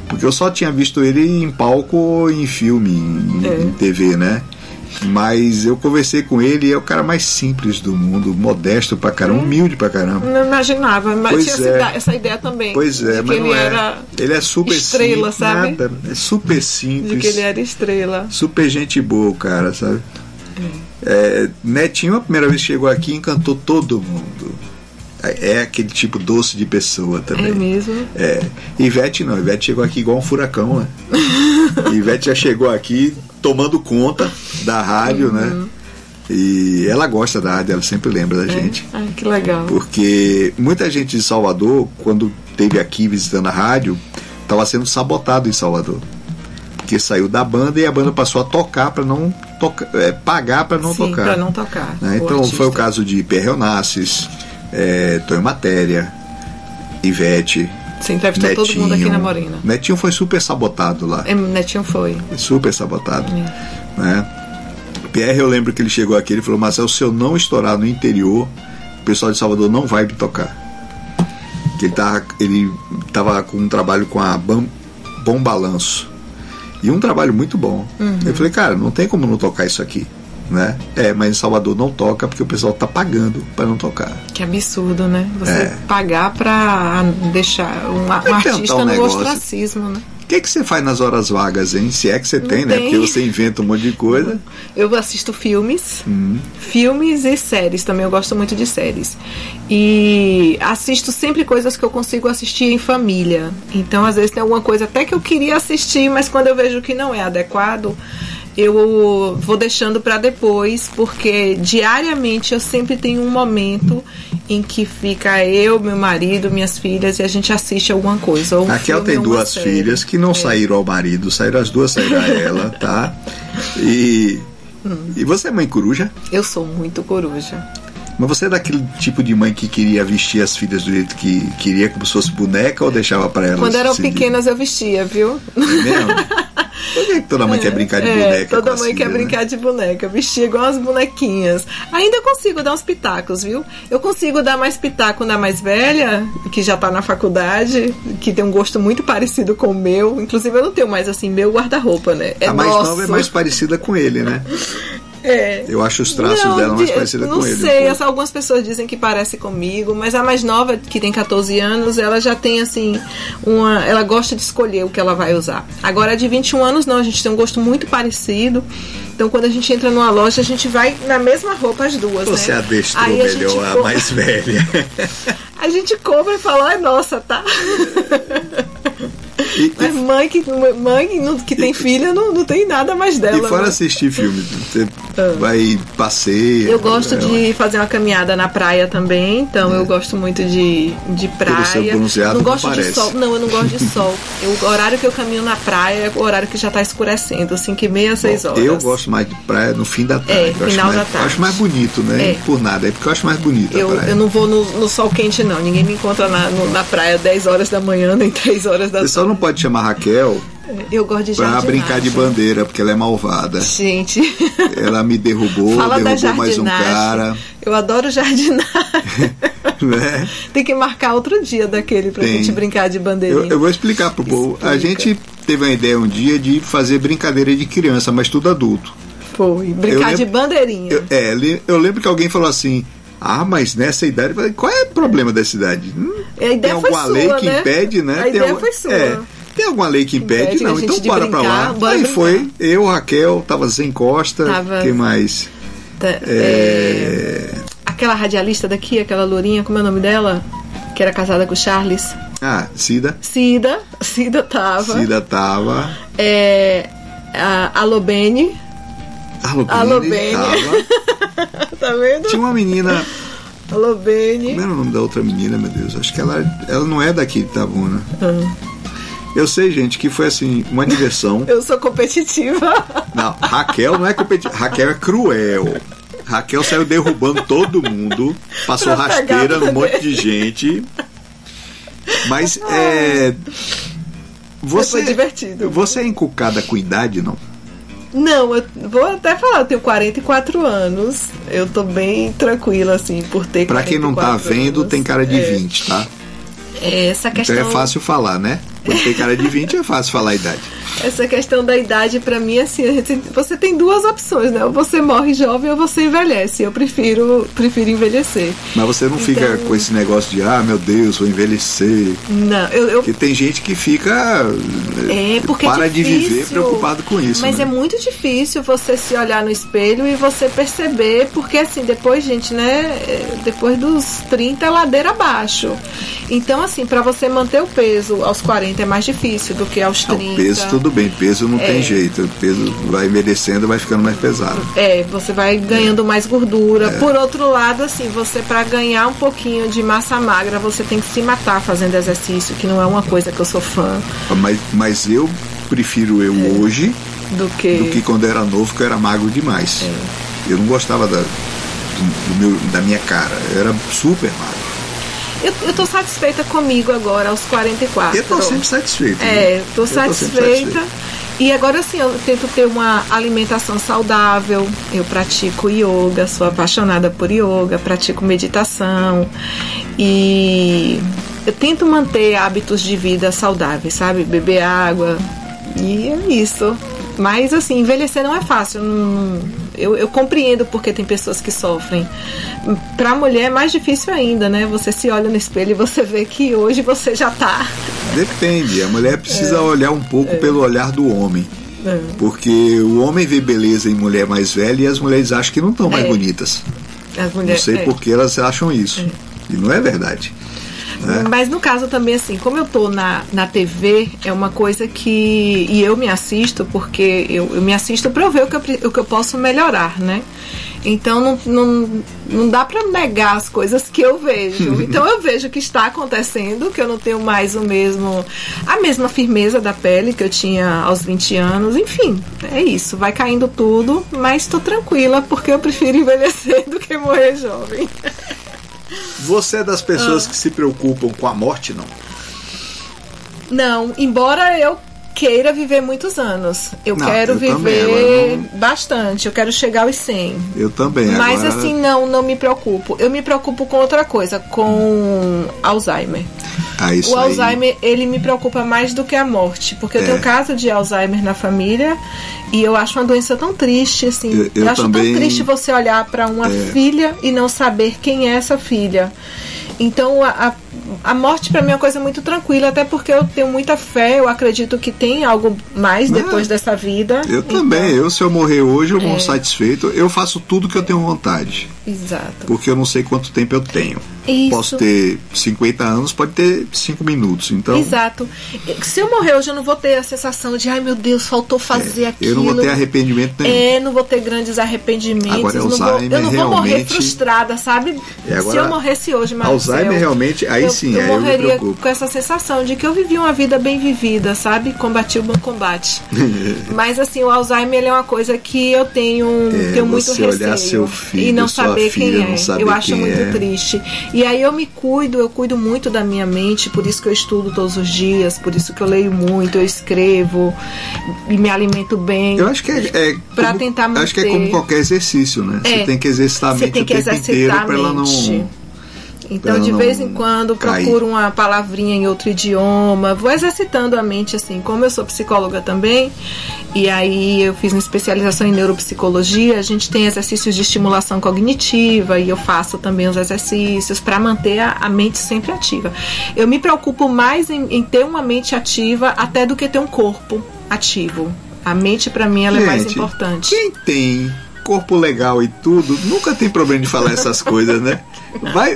C: Porque eu só tinha visto ele em palco, em filme, em TV, né? Mas eu conversei com ele e é o cara mais simples do mundo, modesto pra caramba, humilde pra caramba.
D: Não imaginava, mas tinha essa ideia também.
C: Pois é, mas não é. Ele é super
D: estrela,
C: simples,
D: sabe?
C: Nada, é super simples.
D: De que ele era estrela.
C: Super gente boa, cara, sabe? Netinho, a primeira vez que chegou aqui, encantou todo mundo. É aquele tipo doce de pessoa também.
D: É mesmo?
C: Ivete não, Ivete chegou aqui igual um furacão, né? Ivete já chegou aqui tomando conta da rádio, né? E ela gosta da rádio, ela sempre lembra da gente.
D: Que legal.
C: Porque muita gente de Salvador, quando esteve aqui visitando a rádio, estava sendo sabotado em Salvador. Porque saiu da banda e a banda passou a tocar para não tocar, pagar para não tocar.
D: Para não tocar.
C: Né? Então foi o caso de Pierre Onassis, Tonho Matéria, Ivete.
D: Você entrevistou
C: Netinho.
D: Todo mundo aqui na Morena.
C: Netinho foi super sabotado lá.
D: Netinho foi.
C: Super sabotado. Né? Pierre, eu lembro que ele chegou aqui, ele falou, Marcelo, se eu não estourar no interior, o pessoal de Salvador não vai me tocar. Ele tava com um trabalho com a Bom Balanço. E um trabalho muito bom. Eu falei, cara, não tem como não tocar isso aqui. Né? Mas em Salvador não toca porque o pessoal tá pagando para não tocar.
D: Que absurdo, né? Você pagar para deixar um artista no ostracismo, né?
C: que você faz nas horas vagas, hein? Se é que você tem, né? Porque você inventa um monte de coisa.
D: Eu assisto filmes. Filmes e séries. Também eu gosto muito de séries. E assisto sempre coisas que eu consigo assistir em família. Então, às vezes, tem alguma coisa até que eu queria assistir, mas quando eu vejo que não é adequado, eu vou deixando para depois, porque diariamente eu sempre tenho um momento em que fica eu, meu marido, minhas filhas, e a gente assiste alguma coisa. Ou
C: a Kel tem duas filhas que não saíram ao marido, saíram as duas, saíram a ela, tá? E você é mãe coruja?
D: Eu sou muito coruja.
C: Mas você é daquele tipo de mãe que queria vestir as filhas do jeito que queria, como se fosse boneca, ou deixava para elas?
D: Quando eram pequenas eu vestia, viu?
C: É mesmo? Por que toda mãe quer brincar de boneca?
D: Toda mãe quer brincar de boneca. Vestia igual as bonequinhas. Ainda consigo dar uns pitacos, viu? Eu consigo dar mais pitaco na mais velha, que já tá na faculdade, que tem um gosto muito parecido com o meu. Inclusive eu não tenho mais assim, meu guarda-roupa, né?
C: A mais nova é mais parecida com ele, né? Eu acho os traços dela mais parecidos com ele.
D: Não sei, algumas pessoas dizem que parece comigo, mas a mais nova, que tem 14 anos, ela já tem assim, ela gosta de escolher o que ela vai usar. Agora a de 21 anos não, a gente tem um gosto muito parecido. Então quando a gente entra numa loja, a gente vai na mesma roupa as duas.
C: Você
D: né?
C: adestrou melhor a mais velha.
D: A gente compra e fala, nossa, tá. Mas mãe que tem filha não tem nada mais dela.
C: E fora assistir filme, você vai passeia.
D: Eu gosto de fazer uma caminhada na praia também, então eu gosto muito de praia. Não gosto de sol. Não, eu não gosto de sol. O horário que eu caminho na praia é o horário que já está escurecendo, 5h30, 6 horas.
C: Eu gosto mais de praia no fim da tarde.
D: Final da tarde.
C: Eu acho mais bonito, né? Por nada, é porque eu acho mais bonito a praia.
D: Eu não vou no sol quente, não. Ninguém me encontra na praia 10 horas da manhã, nem 3 horas da tarde.
C: Você só não pode chamar Raquel.
D: Eu gosto de jardinagem.
C: Pra brincar de bandeira, porque ela é malvada.
D: Gente.
C: Ela me derrubou mais um cara.
D: Eu adoro jardinagem.
C: Né?
D: Tem que marcar outro dia daquele pra gente brincar de bandeirinha.
C: Eu vou explicar pro povo. A gente teve uma ideia um dia de fazer brincadeira de criança, mas tudo adulto.
D: Foi, brincar de bandeirinha.
C: Eu lembro que alguém falou assim: mas nessa idade, qual é o problema dessa idade? Tem alguma lei que impede, né?
D: A ideia foi sua.
C: Tem alguma lei que impede? Não, então bora pra lá. Aí foi, eu, Raquel, tava sem Costa, quem mais?
D: Aquela radialista daqui, aquela lourinha, como é o nome dela? Que era casada com o Charles.
C: Cida.
D: Cida tava. A Lobene.
C: A Lobene
D: tava. Tá vendo?
C: Tinha uma menina.
D: A Lobene.
C: Como era o nome da outra menina, meu Deus? Acho que ela não é daqui de Itabuna. Eu sei, gente, que foi assim, uma diversão.
D: Eu sou competitiva.
C: Não, Raquel não é competitiva. Raquel é cruel. Raquel saiu derrubando todo mundo, passou rasteira num monte de gente. Mas
D: foi divertido.
C: Você é encucada com idade, não?
D: Não, eu vou até falar, eu tenho 44 anos. Eu tô bem tranquila, assim, por ter 44
C: Pra quem não tá vendo, tem cara de 20, tá?
D: Essa questão...
C: Então é fácil falar, né? Quando tem cara de 20 é fácil falar a idade.
D: Essa questão da idade, pra mim, assim, você tem duas opções, né? Ou você morre jovem ou você envelhece. Eu prefiro envelhecer.
C: Mas você não fica com esse negócio de, meu Deus, vou envelhecer.
D: Não,
C: Porque tem gente que fica...
D: porque
C: para
D: de
C: viver preocupado com isso.
D: Mas
C: né?
D: é muito difícil você se olhar no espelho e você perceber, porque assim, depois, gente, né? Depois dos 30 é ladeira abaixo. Então, assim, pra você manter o peso aos 40 é mais difícil do que aos 30.
C: O peso, tudo bem, peso não tem jeito. O peso vai envelhecendo, vai ficando mais pesado.
D: Você vai ganhando mais gordura. Por outro lado, assim, você pra ganhar um pouquinho de massa magra, você tem que se matar fazendo exercício, que não é uma coisa que eu sou fã.
C: Mas eu prefiro hoje do que quando eu era novo, que eu era magro demais. Eu não gostava da minha cara. Eu era super magro.
D: Eu tô satisfeita comigo agora, aos 44.
C: Eu tô sempre satisfeita.
D: Tô satisfeita. E agora, assim, eu tento ter uma alimentação saudável. Eu pratico yoga, sou apaixonada por yoga, pratico meditação. E eu tento manter hábitos de vida saudáveis, sabe? Beber água. E é isso. Mas, assim, envelhecer não é fácil. Eu compreendo porque tem pessoas que sofrem. Pra mulher é mais difícil ainda, né? Você se olha no espelho e você vê que hoje você já tá...
C: Depende, a mulher precisa olhar um pouco pelo olhar do homem. Porque o homem vê beleza em mulher mais velha e as mulheres acham que não estão mais bonitas.
D: As mulheres,
C: não sei por que elas acham isso. E não é verdade.
D: Mas no caso também, assim, como eu tô na TV, é uma coisa que... E eu me assisto porque eu me assisto pra eu ver o que eu posso melhorar, né? Então não dá pra negar as coisas que eu vejo. Então eu vejo o que está acontecendo, que eu não tenho mais a mesma firmeza da pele que eu tinha aos 20 anos. Enfim, é isso. Vai caindo tudo, mas tô tranquila porque eu prefiro envelhecer do que morrer jovem.
C: Você é das pessoas que se preocupam com a morte, não?
D: Não, embora eu queira viver muitos anos. Eu quero viver bastante. Eu quero chegar aos 100.
C: Eu também.
D: Mas agora... assim, não me preocupo. Eu me preocupo com outra coisa, com Alzheimer.
C: Isso
D: o Alzheimer, ele me preocupa mais do que a morte. Porque eu tenho caso de Alzheimer na família e eu acho uma doença tão triste, assim. Eu acho também... tão triste você olhar para uma filha e não saber quem é essa filha. Então, a morte para mim é uma coisa muito tranquila, até porque eu tenho muita fé, eu acredito que tem algo mais depois dessa vida.
C: Eu também, se eu morrer hoje, eu vou satisfeito. Eu faço tudo que eu tenho vontade.
D: Exato.
C: Porque eu não sei quanto tempo eu tenho.
D: Isso.
C: Posso ter 50 anos, pode ter 5 minutos. Então...
D: Exato. Se eu morrer hoje, eu não vou ter a sensação de, ai meu Deus, faltou fazer aquilo.
C: Eu não vou ter arrependimento nenhum.
D: Não vou ter grandes arrependimentos.
C: Agora,
D: eu não vou morrer frustrada, sabe?
C: Agora,
D: se eu morresse hoje, Marcelo,
C: Alzheimer realmente, aí sim,
D: eu morreria
C: me
D: com essa sensação de que eu vivi uma vida bem vivida, sabe? Combati o bom combate. Mas assim, o Alzheimer ele é uma coisa que eu tenho muito
C: você
D: receio.
C: Olhar seu filho,
D: e não saber
C: filha,
D: quem é. Eu acho muito triste. E aí eu cuido muito da minha mente, por isso que eu estudo todos os dias, por isso que eu leio muito, eu escrevo e me alimento bem.
C: Eu acho que
D: para tentar manter.
C: Acho que é como qualquer exercício, né? Você tem que exercitar a mente o tempo inteiro para ela não...
D: Então, de vez em quando, procuro uma palavrinha em outro idioma, vou exercitando a mente, assim, como eu sou psicóloga também, e aí eu fiz uma especialização em neuropsicologia, a gente tem exercícios de estimulação cognitiva, e eu faço também os exercícios para manter a mente sempre ativa. Eu me preocupo mais em ter uma mente ativa até do que ter um corpo ativo. A mente, para mim, ela é mais importante.
C: Quem tem corpo legal e tudo, nunca tem problema de falar essas coisas, né?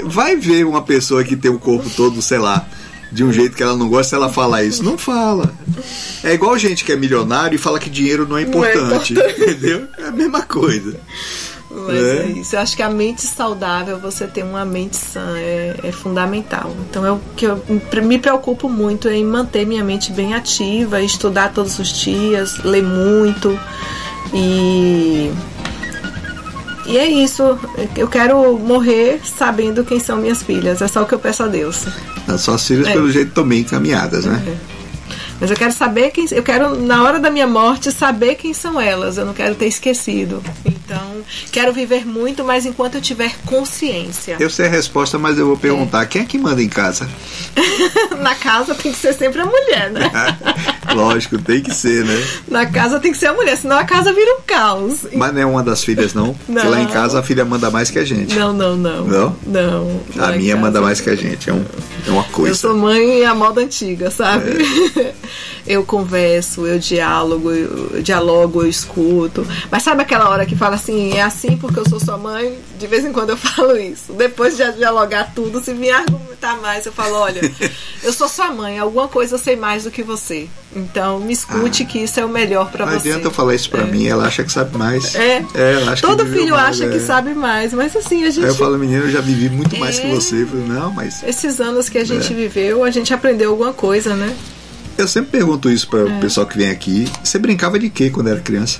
C: Vai ver uma pessoa que tem o corpo todo, sei lá, de um jeito que ela não gosta, se ela falar isso, não fala. É igual gente que é milionário e fala que dinheiro não é importante. Entendeu? É a mesma coisa.
D: Mas é isso. Eu acho que a mente saudável, você ter uma mente sã é fundamental. Então que eu me preocupo muito em manter minha mente bem ativa, estudar todos os dias, ler muito E é isso, eu quero morrer sabendo quem são minhas filhas, é só o que eu peço a Deus.
C: As suas filhas, pelo jeito, estão bem encaminhadas, né?
D: Mas eu quero saber eu quero, na hora da minha morte, saber quem são elas, eu não quero ter esquecido. Então, quero viver muito, mas enquanto eu tiver consciência.
C: Eu sei a resposta, mas eu vou perguntar, quem é que manda em casa?
D: Na casa tem que ser sempre a mulher, né?
C: Lógico, tem que ser, né?
D: Na casa tem que ser a mulher, senão a casa vira um caos.
C: Mas não é uma das filhas, não?
D: Não.
C: Porque lá em casa a filha manda mais que a gente.
D: Não?
C: Não? A minha manda mais que a gente, é uma coisa.
D: Eu sou mãe à moda antiga, sabe? Eu converso, eu dialogo, eu escuto. Mas sabe aquela hora que fala assim, é assim porque eu sou sua mãe? De vez em quando eu falo isso. Depois de dialogar tudo, se me argumentar mais, eu falo, olha, eu sou sua mãe, alguma coisa eu sei mais do que você. Então me escute que isso é o melhor pra você.
C: Não adianta eu falar isso pra mim, ela acha que sabe mais. Ela acha
D: todo
C: que
D: filho
C: mais,
D: acha que sabe mais, mas assim, a gente...
C: Aí eu falo, menino, eu já vivi muito mais que você. Eu falo, não, mas...
D: Esses anos que a gente viveu, a gente aprendeu alguma coisa, né?
C: Eu sempre pergunto isso para o pessoal que vem aqui. Você brincava de quê quando era criança?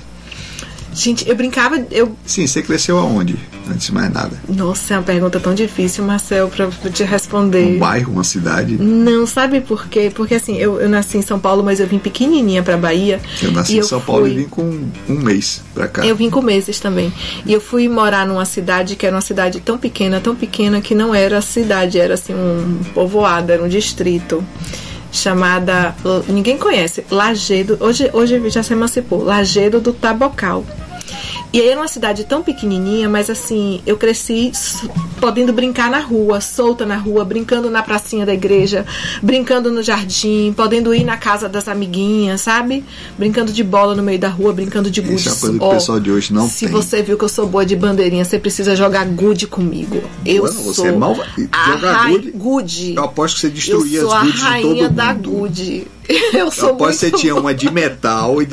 D: Gente, eu brincava...
C: Sim, você cresceu aonde? Antes de mais nada.
D: Nossa, é uma pergunta tão difícil, Marcel, pra te responder.
C: Um bairro, uma cidade?
D: Não, sabe por quê? Porque assim, eu nasci em São Paulo, mas eu vim pequenininha pra Bahia.
C: Eu nasci em São Paulo e vim com um mês pra cá.
D: Eu vim com meses também. E eu fui morar numa cidade que era uma cidade tão pequena que não era cidade, era assim um povoado, era um distrito. Chamada, ninguém conhece, Lajedo, hoje já se emancipou, Lajedo do Tabocal. E aí era uma cidade tão pequenininha, mas assim, eu cresci podendo brincar na rua, solta na rua, brincando na pracinha da igreja, brincando no jardim, podendo ir na casa das amiguinhas, sabe? Brincando de bola no meio da rua, brincando de gude.
C: Isso é uma coisa que o pessoal de hoje não
D: se
C: tem.
D: você viu que eu sou boa de bandeirinha, você precisa jogar gude comigo. Eu sou
C: você é mal... jogar
D: gude.
C: Eu aposto que você destruía
D: as
C: gudes de todo mundo.
D: Eu sou a rainha da gude. Eu
C: aposto que você tinha uma de metal e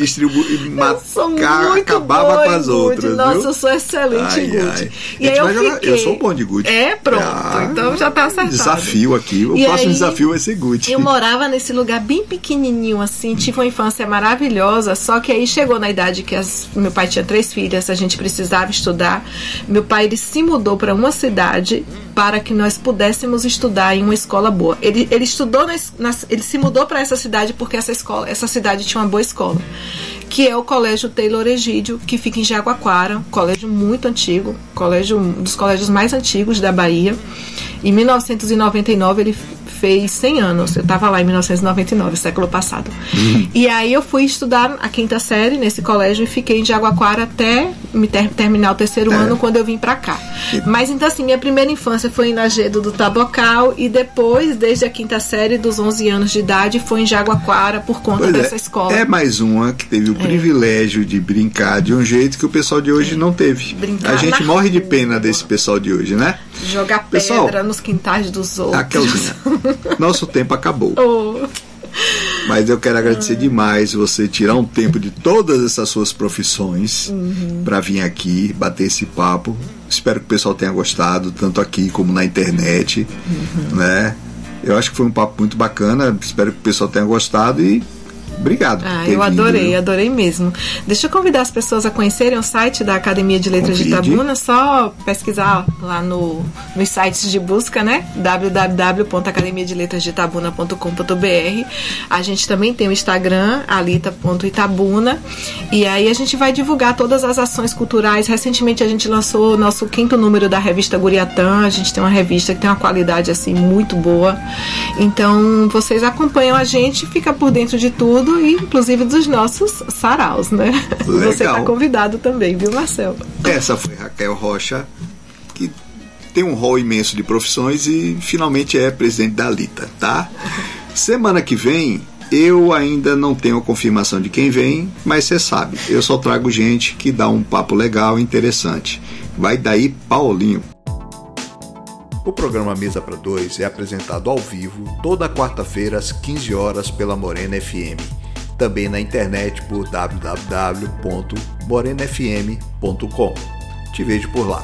C: acabava com as outras.
D: Nossa,
C: viu?
D: eu sou excelente em gude.
C: E aí eu sou bom de gude.
D: Pronto. Então já tá acertado.
C: Desafio aqui. O próximo desafio vai ser gude.
D: Eu morava nesse lugar bem pequenininho, assim. Tive uma infância maravilhosa. Só que aí chegou na idade que meu pai tinha 3 filhas. A gente precisava estudar. Meu pai, ele se mudou para uma cidade para que nós pudéssemos estudar em uma escola boa. Ele estudou, ele se mudou para essa cidade porque essa cidade tinha uma boa escola, que é o Colégio Taylor Egídio, que fica em Jaguaquara, um colégio muito antigo, um dos colégios mais antigos da Bahia. Em 1999 ele fez 100 anos, eu estava lá em 1999, século passado. E aí eu fui estudar a 5ª série nesse colégio e fiquei em Jaguaquara até terminar o 3º ano, quando eu vim pra cá. Mas então assim, minha primeira infância foi em Lajedo do Tabocal e depois, desde a 5ª série, dos 11 anos de idade, foi em Jaguaquara por conta dessa escola.
C: É mais uma que teve o privilégio de brincar de um jeito que o pessoal de hoje não teve. A gente morre de pena desse pessoal de hoje, né?
D: Jogar pedra nos quintais dos outros.
C: Raquelzinha, nosso tempo acabou. Mas eu quero agradecer demais você tirar um tempo de todas essas suas profissões para vir aqui bater esse papo. Espero que o pessoal tenha gostado, tanto aqui como na internet, né? Eu acho que foi um papo muito bacana. Espero que o pessoal tenha gostado e obrigado.
D: Eu adorei mesmo. Deixa eu convidar as pessoas a conhecerem o site da Academia de Letras de Itabuna. Só pesquisar lá nos sites de busca, né? www.academiadeletrasdeitabuna.com.br. A gente também tem o Instagram, alita.itabuna, e aí a gente vai divulgar todas as ações culturais. Recentemente a gente lançou o nosso 5º número da revista Guriatã. A gente tem uma revista que tem uma qualidade assim muito boa. Então vocês acompanham a gente, fica por dentro de tudo, e inclusive dos nossos saraus, né?
C: Legal.
D: Você está convidado também, viu, Marcel?
C: Essa foi Raquel Rocha, que tem um rol imenso de profissões e finalmente é presidente da Alita, tá? Semana que vem, eu ainda não tenho a confirmação de quem vem, mas você sabe, eu só trago gente que dá um papo legal e interessante. Vai daí, Paulinho. O programa Mesa para Dois é apresentado ao vivo toda quarta-feira às 15 horas pela Morena FM. Também na internet por www.morenafm.com. Te vejo por lá.